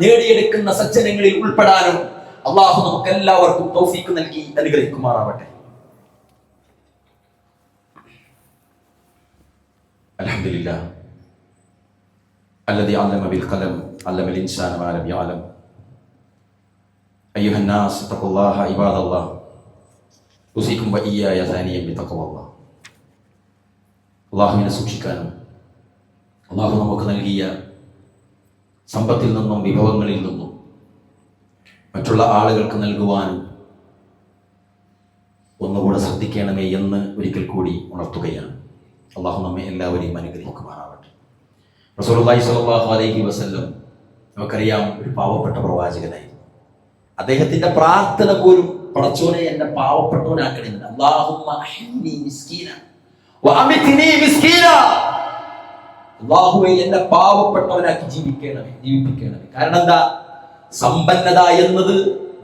നേടിയെടുക്കുന്ന സജ്ജനങ്ങളിൽ ഉൾപ്പെടാനും അള്ളാഹു നമുക്ക് എല്ലാവർക്കും തൗഫീഖ് നൽകി അനുഗ്രഹിക്കുമാറാവട്ടെ. അൽഹംദുലില്ലാഹ് الذي علم بالقلم علم الإنسان ما لم يعلم أيها الناس اتقوا الله عباد الله أوصيكم وإياي ثانيا بتقوى الله. അള്ളാഹുവിനെ സൂക്ഷിക്കാനും അള്ളാഹു നമുക്ക് നൽകിയ സമ്പത്തിൽ നിന്നും വിഭവങ്ങളിൽ നിന്നും മറ്റുള്ള ആളുകൾക്ക് നൽകുവാനും ഒന്നുകൂടെ ശ്രദ്ധിക്കണമേ എന്ന് ഒരിക്കൽ കൂടി ഉണർത്തുകയാണ്. അള്ളാഹു നമ്മെ എല്ലാവരെയും അനുഗ്രഹിക്കുമാറാവട്ടെ. റസൂലുള്ളാഹി സ്വല്ലല്ലാഹു അലൈഹി വസല്ലം നമുക്കറിയാം, ഒരു പാവപ്പെട്ട പ്രവാചകനായിരുന്നു. അദ്ദേഹത്തിന്റെ പ്രാർത്ഥന പോലും പടച്ചോനെ എന്നെ പാവപ്പെട്ടവനാക്കണമെന്ന്. അല്ലാഹുമ്മ അഹ്നി മിസ്കീന വഅമിത്നി മിസ്കീന. അല്ലാഹുവേ എന്നെ പാവപ്പെട്ടവനാക്കി ജീവിപ്പിക്കണമേ. കാരണം എന്താ? സമ്പന്നത എന്നത്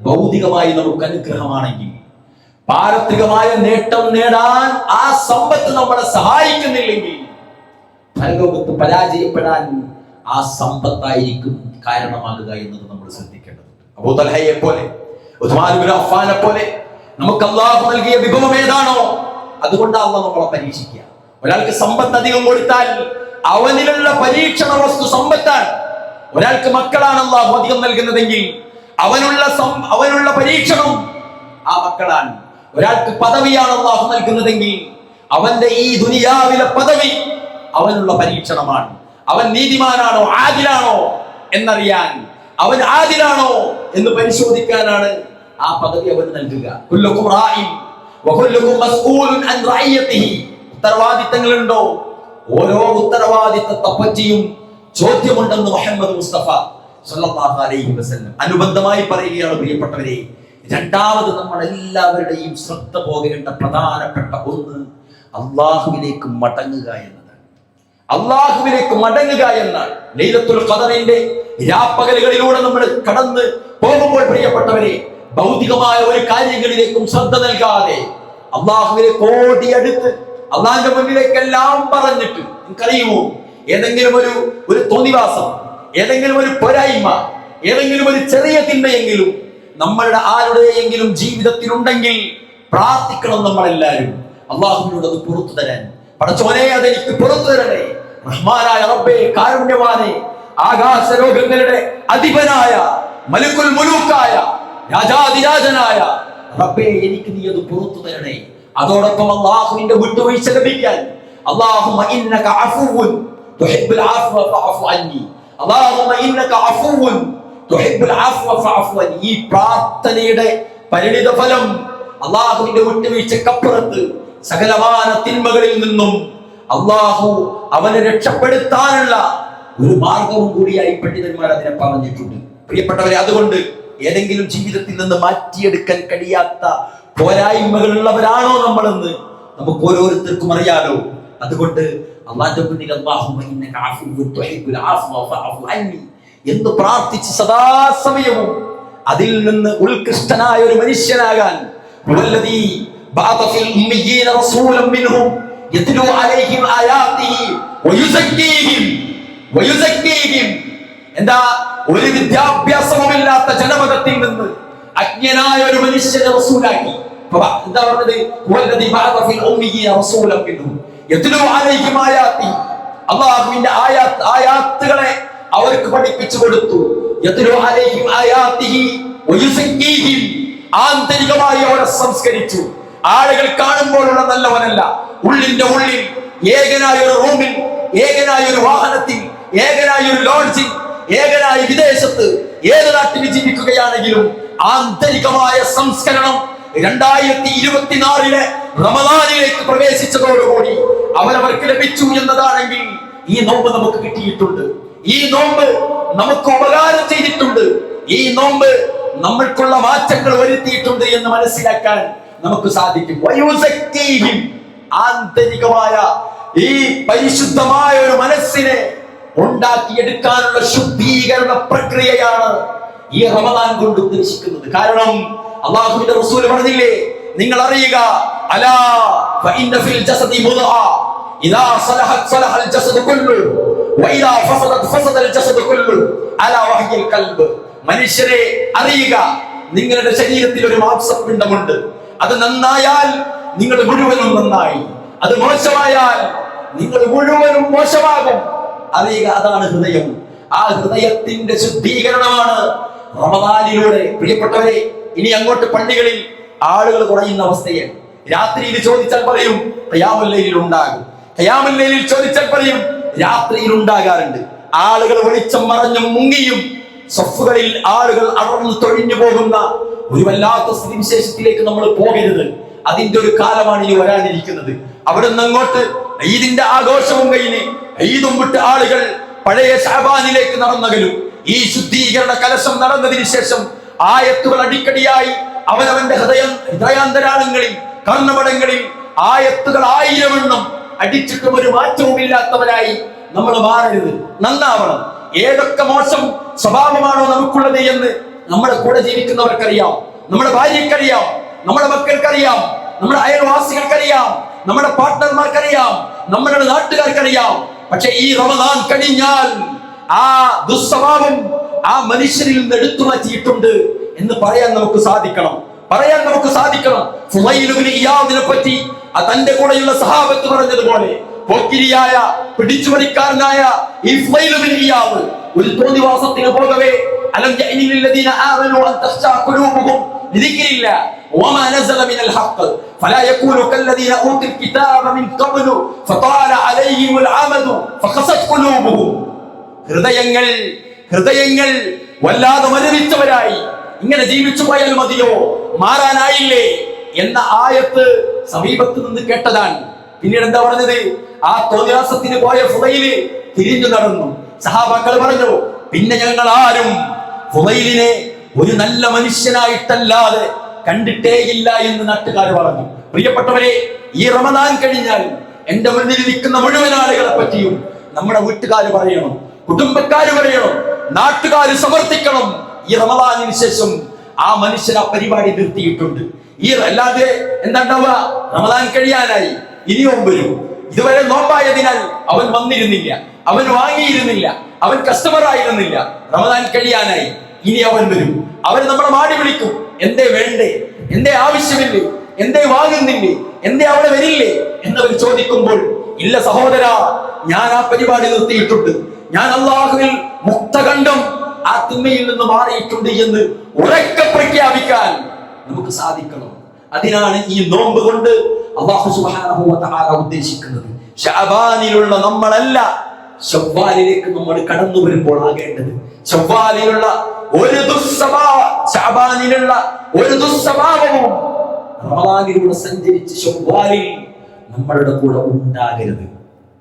ഭൗതികമായി നമുക്ക് അനുഗ്രഹമാണെങ്കിൽ പാരത്രികമായ നേട്ടം നേടാൻ ആ സമ്പത്ത് നമ്മളെ സഹായിക്കുന്നില്ലെങ്കിൽ പരലോകത്ത് പരാജയപ്പെടാൻ ആ സമ്പത്തായിരിക്കും കാരണമാകുക എന്നത് നമ്മൾ ശ്രദ്ധിക്കേണ്ടതുണ്ട്. അബൂ തൽഹയെ പോലെ, ഉസ്മാൻ ഇബ്നു അഫ്ഫാനെ പോലെ നമുക്ക് അല്ലാഹു നൽകിയ വിഭവം ഏതാണോ അതുകൊണ്ടാണ് അല്ലാഹു നമ്മളെ പരീക്ഷിക്കുക. ഒരാൾക്ക് സമ്പത്ത് അധികം കൊടുത്താൽ അവനിലുള്ള പരീക്ഷണ വസ്തു സമ്പത്താണ്. ഒരാൾക്ക് മക്കളാണ് അല്ലാഹു അധികം നൽകുന്നതെങ്കിൽ അവനുള്ള പരീക്ഷണം ആ മക്കളാണ്. ഒരാൾക്ക് പദവിയാണ് അല്ലാഹു നൽകുന്നതെങ്കിൽ അവന്റെ ഈ ദുനിയാവിലെ പദവി അവനുള്ള പരീക്ഷണമാണ്. അവൻ നീതിമാനാണോ ആദിലാണോ എന്നറിയാൻ, അവൻ ആദിലാണോ എന്ന് പരിശോധിക്കാനാണ് ആ പദവി അവൻ നൽകുക. കുല്ലുകും റാഇൻ വകുല്ലുകും മസ്ഊലുൻ അൻ റഅയ്യതിഹി. ഉത്തരവാദിത്തങ്ങളുണ്ടോ? ഓരോ ഉത്തരവാദിത്തത്തെ പറ്റിയും ചോദ്യമുണ്ടെന്ന് മുഹമ്മദ് മുസ്തഫ സല്ലല്ലാഹു അലൈഹി വസല്ലം അനുബന്ധമായി പറയുകയാണ്. പ്രിയപ്പെട്ടവരെ, രണ്ടാമത് നമ്മൾ എല്ലാവരുടെയും ശ്രദ്ധ പോകേണ്ട പ്രധാനപ്പെട്ട ഒന്ന് അള്ളാഹുവിലേക്ക് മടങ്ങുക എന്നതാണ്. അള്ളാഹുവിലേക്ക് മടങ്ങുക എന്നാണ്. ലൈലത്തുൽ ഖദറിന്റെ രാപ്പകലുകളിലൂടെ നമ്മൾ കടന്ന് പോകുമ്പോൾ പ്രിയപ്പെട്ടവരെ, ഭൗതികമായ ഒരു കാര്യങ്ങളിലേക്കും ശ്രദ്ധ നൽകാതെ അള്ളാഹുവിലേക്ക് ഓടിയടുത്ത് അള്ളാഹിന്റെ മുന്നിലേക്കെല്ലാം പറഞ്ഞിട്ട്, നിങ്ങൾക്കറിയുമോ, ഏതെങ്കിലും ഒരു തോന്നിവാസം, ഏതെങ്കിലും ഒരു പോരായ്മ, ഏതെങ്കിലും ഒരു ചെറിയ തിന്മയെങ്കിലും നമ്മളുടെ ആരുടെയെങ്കിലും ജീവിതത്തിൽ ഉണ്ടെങ്കിൽ പ്രാർത്ഥിക്കണം നമ്മളെല്ലാവരും അള്ളാഹുവിനോട് അത് പുറത്തു തരാൻ. പടച്ചോനെ, അതെനിക്ക് പുറത്തു തരണേ. റഹ്മാനായ റബ്ബേ, കാരുണ്യവാനേ, ആകാശലോകങ്ങളുടെ അധിപനായ മലിക്കുൽ മുലൂക്കായ രാജാതിരാജനായ റബ്ബേ, എനിക്ക് നീ അത് പുറത്തു തരണേ. അതോടൊപ്പം അള്ളാഹുവിന്റെ വിട്ടുവീഴ്ച ലഭിക്കാൻ അല്ലാഹുമ്മ ഇന്നക അഫുവുൻ തുഹിബ്ബുൽ അഫ്വ ഫഅഫു അന്നി. അല്ലാഹുമ്മ ഇന്നക അഫുവുൻ തുഹിബ്ബുൽ അഫ്വ ഫഅഫു അന്നി. ഈ പ്രാർത്ഥനയുടെ പരിണിത ഫലം അള്ളാഹുവിന്റെ വിട്ടുവീഴ്ചക്കപ്പുറത്ത് സകലമാന തിന്മകളിൽ നിന്നും അള്ളാഹു അവനെ രക്ഷപ്പെടുത്താനുള്ള ഒരു മാർഗവും കൂടിയായി പണ്ഡിതന്മാർ അതിനെ പറഞ്ഞിട്ടുണ്ട്. പ്രിയപ്പെട്ടവരെ, അതുകൊണ്ട് ഏതെങ്കിലും ജീവിതത്തിൽ നിന്ന് മാറ്റിയെടുക്കാൻ കഴിയാത്ത പോരായ്മകളുള്ളവരാണോ നമ്മളെന്ന് നമുക്ക് ഓരോരുത്തർക്കും അറിയാലോ. അതുകൊണ്ട് അള്ളാഹുവിന്റെ മുന്നിൽ അല്ലാഹുമ്മ ഇന്നക അഫുവ്വുൻ തുഹിബ്ബുൽ അഫ്വ ഫഅഫു അന്നി എന്ന് പ്രാർത്ഥിച്ച് സദാസമയവും അതിൽ നിന്ന് ഉത്കൃഷ്ടനായ ഒരു മനുഷ്യനാകാൻ വല്ലദീ ബഅത ഫിൽ ഉമ്മiyyin റസൂലൻ മിൻഹും യത്ലു അലൈഹിം ആയാതിഹി വയുസക്കീഹിം. എന്താ? ഒരു വിദ്യാഭ്യാസവുമില്ലാത്ത ജനപദത്തിൽ നിന്ന് അജ്ഞനായ ഒരു മനുഷ്യനെ റസൂലാക്കി. എന്താ പറഞ്ഞത്? വല്ലദീ ബഅത ഫിൽ ഉമ്മiyyin റസൂലൻ മിൻഹും യത്ലു അലൈഹിം ആയാതിഹി. അല്ലാഹുവിന്റെ ആയാത്തുകളെ അവർക്ക് പഠിപ്പിച്ചു കൊടുത്തു. യത്ലു അലൈഹിം ആയാതിഹി വയുസക്കീഹിം. ആന്തരികമായി അവരെ സംസ്കരിച്ചു. ആളുകൾ കാണുമ്പോഴുള്ള നല്ലവനല്ല, ഉള്ളിന്റെ ഉള്ളിൽ ഏകനായ ഒരു റൂമിൽ, ഏകനായ ഒരു വാഹനത്തിൽ, ഏകനായ ഒരു ലോഡ്ജിൽ, ഏകനായ വിദേശത്ത്, ഏത് നാട്ടിൽ ജീവിക്കുകയാണെങ്കിലും ആന്തരികമായ സംസ്കരണം 2024 റമദാനിലേക്ക് പ്രവേശിച്ചതോടുകൂടി അവരവർക്ക് ലഭിച്ചു എന്നതാണെങ്കിൽ ഈ നോമ്പ് നമുക്ക് കിട്ടിയിട്ടുണ്ട്. ഈ നോമ്പ് നമുക്ക് ഉപകാരം ചെയ്തിട്ടുണ്ട്. ഈ നോമ്പ് നമ്മൾക്കുള്ള മാറ്റങ്ങൾ വരുത്തിയിട്ടുണ്ട് എന്ന് മനസ്സിലാക്കാൻ നമുക്ക് സാധിക്കും. ആന്തരികമായ ഈ പരിശുദ്ധമായ ഒരു മനസ്സിനെ ഉണ്ടാക്കിയെടുക്കാനുള്ള ശുദ്ധീകരണ പ്രക്രിയയാണ് ഈ റമദാൻ കൊണ്ട് ഉദ്ദേശിക്കുന്നത്. കാരണം അല്ലാഹുവിന്റെ റസൂൽ പറഞ്ഞില്ലേ, നിങ്ങൾ അറിയുക, അലാ ഫഇന്ന ഫിൽ ജസദി മുദ്അ ഇദാ സലഹത് സലഹൽ ജസദു കുല്ലു വഇദാ ഫസദത് ഫസദൽ ജസദു കുല്ലു അലാ വഹിയൽ ഖൽബ്. മനുഷ്യരെ അറിയുക, നിങ്ങളുടെ ശരീരത്തിൽ ഒരു മാംസപിണ്ഡമുണ്ട്. അത് നന്നായാൽ നിങ്ങൾ മുഴുവനും നന്നായി, അത് മോശമായാൽ നിങ്ങൾ മുഴുവനും മോശമാകും. അറിയുക, അതാണ് ഹൃദയം. ആ ഹൃദയത്തിന്റെ ശുദ്ധീകരണമാണ് റമദാനിലൂടെ. പ്രിയപ്പെട്ടവരെ, ഇനി അങ്ങോട്ട് പള്ളികളിൽ ആളുകൾ കുറയുന്ന അവസ്ഥയാണ്. രാത്രിയിൽ ചോദിച്ചാൽ പറയും ഖിയാമുൽ ലൈലിൽ ഉണ്ടാകും, ഖിയാമുൽ ലൈലിൽ ചോദിച്ചാൽ പറയും രാത്രിയിൽ ഉണ്ടാകാറുണ്ട്. ആളുകൾ വെളിച്ചം മറഞ്ഞും മുങ്ങിയും സഫുകളിൽ ആളുകൾ അടർന്നു തൊഴിഞ്ഞു പോകുന്ന ഒരു വല്ലാത്ത സ്ഥിതിവിശേഷത്തിലേക്ക് നമ്മൾ പോകരുത്. അതിന്റെ ഒരു കാലമാണ് ഇനി വരാനിരിക്കുന്നത്. അവിടെ നിന്ന് അങ്ങോട്ട് ഈദിന്റെ ആഘോഷവും കഴിഞ്ഞ് ഈദും വിട്ട് ആളുകൾ പഴയ ശഅബാനിലേക്ക് നടന്നകലും. ഈ ശുദ്ധീകരണ കലശം നടന്നതിന് ശേഷം ആയത്തുകൾ അടിക്കടിയായി അവനവന്റെ ഹൃദയാന്തരാളങ്ങളിൽ കർണമടങ്ങളിൽ ആയത്തുകൾ 1000 എണ്ണം അടിച്ചിട്ടും ഒരു മാറ്റവും ഇല്ലാത്തവരായി നമ്മൾ മാറരുത്, നന്നാവണം. ഏതൊക്കെ മോശം സ്വഭാവമാണോ നമുക്കുള്ളത് എന്ന് നമ്മുടെ കൂടെ ജീവിക്കുന്നവർക്കറിയാം, നമ്മുടെ ഭാര്യക്കറിയാം, നമ്മുടെ മക്കൾക്കറിയാം, നമ്മുടെ അയൽവാസികൾക്കറിയാം, നമ്മുടെ പാർട്ട്ണർമാർക്കറിയാം, നമ്മുടെ നാട്ടുകാർക്കറിയാം. പക്ഷെ ഈ റമദാൻ കഴിഞ്ഞാൽ ആ ദുസ്വഭാവം ആ മനുഷ്യരിൽ നിന്ന് എടുത്തു മാറ്റിയിട്ടുണ്ട് എന്ന് പറയാൻ നമുക്ക് സാധിക്കണം. ഫുളൈൽ ഇബ്നു ഇയാദിനെ പറ്റി തന്റെ കൂടെയുള്ള സഹാബത്ത് പറഞ്ഞതുപോലെ പോക്കിരിയായ പിടിച്ചുപറിക്കാരനായ ഈ ഫുളൈൽ ഇബ്നു ഇയാദ് ഒരു തോന്നിവാസത്തിന് പോകവേ അലം യഅനിൽ ലല്ലദീന ആമനു അൻ തഖ്ശഅ ഖുലൂബുഹും ലിദിക്രില്ലാഹ് വമാ നസല മിനൽ ഹഖ് ഫലാ യകൂനു കല്ലദീന ഊതുൽ കിതാബ മിൻ ഖബ്ലു ഫതാല അലൈഹിമുൽ അമദു ഫഖസത് ഖുലൂബുഹും. ഹൃദയങ്ങൾ വല്ലാതെ മരവിച്ചവരായി ഇങ്ങനെ ജീവിച്ചു പോയാൽ മതിയോ, മാറാനായില്ലേ എന്ന ആയത്ത് സമീപത്ത് നിന്ന് കേട്ടതാണ്. പിന്നീട് എന്താ പറഞ്ഞത്? ആ തോന്നിയാസത്തിന് പോയ ഫുളൈല് തിരിഞ്ഞു നടന്നു. സഹാബാക്കൾ പറഞ്ഞു, പിന്നെ ഞങ്ങൾ ആരും ഫുളൈലിനെ ഒരു നല്ല മനുഷ്യനായിട്ടല്ലാതെ കണ്ടിട്ടേയില്ല എന്ന് നാട്ടുകാർ പറഞ്ഞു. പ്രിയപ്പെട്ടവരെ, ഈ റമദാൻ കഴിഞ്ഞാൽ എന്റെ മുന്നിൽ നിൽക്കുന്ന മുഴുവൻ ആളുകളെ പറ്റിയും നമ്മുടെ വീട്ടുകാർ പറയണം, കുടുംബക്കാർ പറയണം, നാട്ടുകാർ സമർത്ഥിക്കണം. ഈ റമദാനിന് ശേഷം ആ മനുഷ്യൻ ആ പരിപാടി നിർത്തിയിട്ടുണ്ട്. ഈ അല്ലാതെ എന്താണ്ടാവുക, റമദാൻ കഴിയാനായി ഇനിയും വരും. ഇതുവരെ നോമ്പായതിനാൽ അവൻ വന്നിരുന്നില്ല, അവൻ വാങ്ങിയിരുന്നില്ല, അവൻ കസ്റ്റമർ ആയിരുന്നില്ല. റമദാൻ കഴിയാനായി ഇനി അവൻ വരും. അവൻ നമ്മളെ മാടി വിളിക്കും, എന്തേ വേണ്ടേ, എന്തേ ആവശ്യമില്ലേ, എന്തേ വാങ്ങുന്നില്ലേ, എന്തേ അവിടെ വരില്ലേ എന്നവർ ചോദിക്കുമ്പോൾ, ഇല്ല സഹോദര, ഞാൻ ആ പരിപാടി നിർത്തിയിട്ടുണ്ട്, ഞാൻ അല്ലാഹുവിൽ മുക്തകണ്ഠം ആ തിന്മയിൽ നിന്ന് മാറിയിട്ടുണ്ട് എന്ന് ഉറക്കെ പ്രഖ്യാപിക്കാൻ നമുക്ക് സാധിക്കണം. അതിനാണ് ഈ നോമ്പ് കൊണ്ട് അല്ലാഹു സുബ്ഹാനഹു വ തആല ഉദ്ദേശിക്കുന്നത്. ശഅബാനിലുള്ള നമ്മളല്ല ശവ്വാലിലേക്ക് നമ്മൾ കടന്നു വരുമ്പോൾ ആകേണ്ടത്. ശവ്വാലിലുള്ള ഒരു ശഅബാനിലുള്ള ഒരു ദുസ്വഭാവവും റമദാനിലൂടെ സഞ്ചരിച്ച് ശവ്വാലിൽ നമ്മളുടെ കൂടെ ഉണ്ടാകരുത്.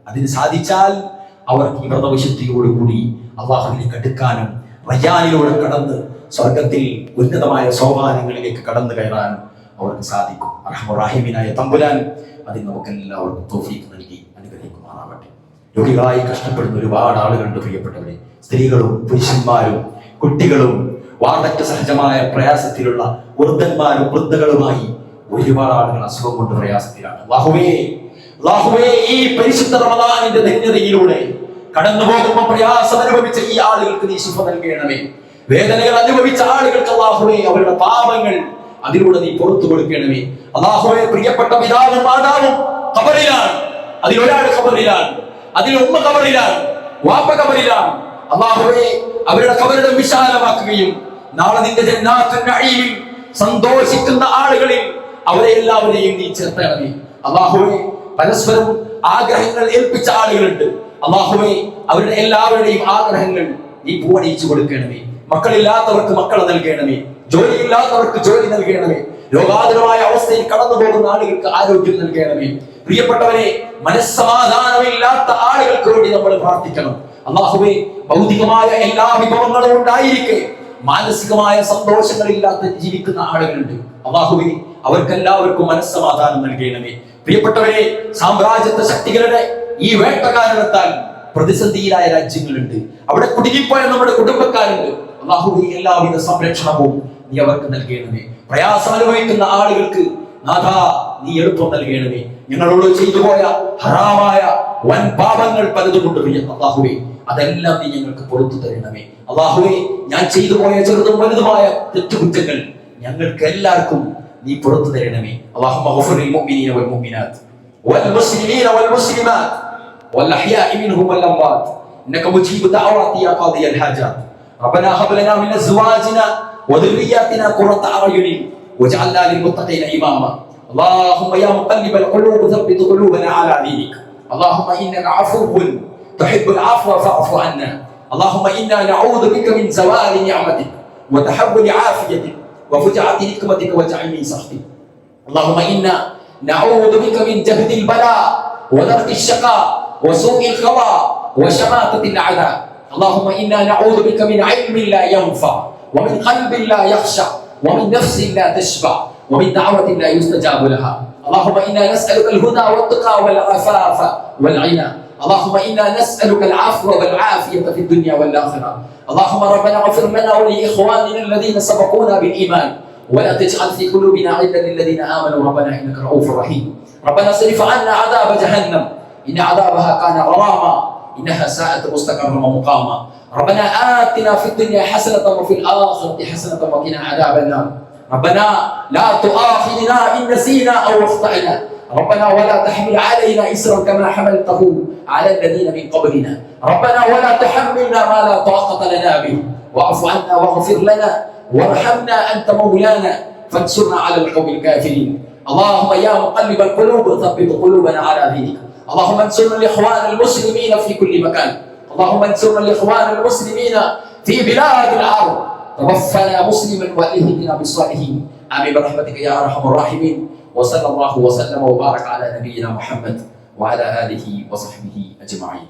അതിന് സാധിച്ചാൽ അവർക്ക് ഈ വ്രതവിശുദ്ധിയോടുകൂടി അല്ലാഹുവിലേക്ക് അടുക്കാനും റയ്യാനിലൂടെ കടന്ന് സ്വർഗത്തിൽ ഉന്നതമായ സോപാനങ്ങളിലേക്ക് കടന്നു കയറാനും അവർക്ക് സാധിക്കും. റഹ്മാനായ തമ്പുരാൻ അതിന് നമുക്ക് എല്ലാവർക്കും തൗഫീഖ് നൽകി അനുഗ്രഹിക്കുമാറാവട്ടെ. രോഗികളായി കഷ്ടപ്പെടുന്ന ഒരുപാട് ആളുകളുണ്ട് പ്രിയപ്പെട്ടവരെ. സ്ത്രീകളും പുരുഷന്മാരും കുട്ടികളും വാർദ്ധക്യ സഹജമായ പ്രയാസത്തിലുള്ള വൃദ്ധന്മാരും വൃദ്ധകളുമായി ഒരുപാട് ആളുകൾ അസുഖം കൊണ്ട് പ്രയാസത്തിലാണ്. അല്ലാഹുവേ, ഈ പരിശുദ്ധ റമദാനിന്റെ ധന്യതയിലൂടെ കടന്നു പോകുമ്പോൾ പ്രയാസം അനുഭവിച്ച ഈ ആളുകൾക്ക് നീ ശിഫ നൽകണമേ. വേദനകൾ അനുഭവിച്ച ആളുകൾക്ക് അല്ലാഹുവേ അവരുടെ പാപങ്ങൾ അതിലൂടെ നീ പുറത്തു കൊടുക്കണമേ. അല്ലാഹുവേ, പ്രിയപ്പെട്ട പിതാവും മാതാവും ഖബറിലാണ്, അതിലൊരാൾ ഖബറിലാണ്, അതിൽ ഉമ്മ ഖബറിലാണ്, വാപ്പ ഖബറിലാണ്. അല്ലാഹുവേ, അവരുടെ ഖബറിടം വിശാലമാക്കുകയും നാളെ നിന്റെ ജന്നാത്തുൻ നഈമിൽ സന്തോഷിക്കുന്ന ആളുകളിൽ അവരെ എല്ലാവരെയും നീ ചേർത്തണമേ. അല്ലാഹുവേ, പരസ്പരം ആഗ്രഹങ്ങൾ ഏൽപ്പിച്ച ആളുകളുണ്ട്. അല്ലാഹുവേ, അവരുടെ എല്ലാവരുടെയും ആഗ്രഹങ്ങൾ നീ പൂവണിയിച്ചു കൊടുക്കണമേ. മക്കളില്ലാത്തവർക്ക് മക്കളെ നൽകണമേ, ജോലിയില്ലാത്തവർക്ക് ജോലി നൽകണമേ, രോഗാതുരമായ അവസ്ഥയിൽ കടന്നു പോകുന്ന ആളുകൾക്ക് ആരോഗ്യം നൽകണമേ. പ്രിയപ്പെട്ടവരെ, മനസ്സമാധാനമില്ലാത്ത ആളുകൾക്ക് വേണ്ടി നമ്മൾ പ്രാർത്ഥിക്കണം. അല്ലാഹുവേ, ഭൗതികമായ എല്ലാ വിഭവങ്ങളും ഉണ്ടായിരിക്കെ മാനസികമായ സന്തോഷങ്ങളില്ലാത്ത ജീവിക്കുന്ന ആളുകളുണ്ട്. അല്ലാഹുവേ, അവർക്കെല്ലാവർക്കും മനസ്സമാധാനം നൽകണമേ. പ്രിയപ്പെട്ടവരെ, സാമ്രാജ്യത്വ ശക്തികളുടെ ഈ വേട്ടകാരണത്താൽ പ്രതിസന്ധിയിലായ രാജ്യങ്ങളുണ്ട്, അവിടെ കുടുങ്ങിപ്പോയ നമ്മുടെ കുടുംബക്കാരുണ്ട്. അല്ലാഹുവേ, എല്ലാവിധ സംരക്ഷണവും നീ അവർക്ക് നൽകണമേ. പ്രയാസം അനുഭവിക്കുന്ന ആളുകൾക്ക് നാഥാ നീ എളുപ്പം നൽകണമേ. ഞങ്ങളോട് ചെയ്തു പോയ ഹറാമായ വൻ പാപങ്ങൾ പലതുകൊണ്ട് അല്ലാഹുവേ, അതെല്ലാം നീ ഞങ്ങൾക്ക് പുറത്തു തരണമേ. അല്ലാഹുവേ, ഞാൻ ചെയ്തു പോയ ചെറുതും വലുതുമായ തെറ്റുകുറ്റങ്ങൾ ഞങ്ങൾക്ക് എല്ലാവർക്കും നീ പുറത്തു തരണമേ. അല്ലാഹുമ്മ ഗഫിറിൽ മുഅ്മിനീന വൽ മുഅ്മിനാത്ത് വൽ മുസ്ലിമീന വൽ മുസ്ലിമാത്ത് വൽ അഹ്യാഇ മിൻഹും വൽ അംവാത്ത് ഇന്നക മുജീബു ദഅവാതി യാ ഖാദിയൽ ഹാജാത്ത്. റബ്ബനാ ഹബ് ലനാ മിൻ അസ്വാജിന വദുർരിയ്യാതിനാ ഖുറത അഅ്യുനിൻ വജഅൽനാ ലിൽമുത്തഖീന ഇമാമാ. اللهم يا مقلب القلوب ثبت قلوبنا على دينك. اللهم انك عفو تحب العفو فاعف عنا. اللهم انا نعوذ بك من زوال نعمتك وتحول عافيتك وفجعة نقمتك وجعل من سخطك. اللهم انا نعوذ بك من جهد البلاء ودرك الشقاء وسوء القضاء وشماتة الاعداء. اللهم انا نعوذ بك من علم لا ينفع ومن قلب لا يخشع ومن نفس لا تشبع ومن دعوة لا يستجاب لها. اللهم إنا نسألك الهدى والتقى والعفاف والغنى. اللهم إنا نسألك العفو والعافية في الدنيا والآخرة. اللهم ربنا اغفر لنا ولإخواننا الذين سبقونا بالإيمان ولا تجعل في قلوبنا غلا للذين آمنوا ربنا إنك رؤوف رحيم. ربنا اصرف عنا عذاب جهنم إن عذابها كان غراما إنها ساءت مستقرا ومقاما. ربنا آتنا في الدنيا حسنة وفي الآخرة حسنة وقنا عذاب النار. ربنا لا تؤاخذنا إن نسينا أو أخطأنا. ربنا ولا تحمل علينا إسرا كما حملته على الذين من قبلنا. ربنا ولا تحملنا ما لا طاقة لنا به واعف عنا واغفر لنا وارحمنا أنت مولانا فانصرنا على القوم الكافرين. اللهم يا مقلب القلوب ثبت قلوبنا على دينك. اللهم انصرنا الإخوان المسلمين في كل مكان. اللهم انصرنا الإخوان المسلمين في بلاد العرب. توفنا مسلما والهدنا بالصالحين. امين برحمتك يا ارحم الراحمين. وصلى الله وسلم وبارك على نبينا محمد وعلى اله وصحبه اجمعين.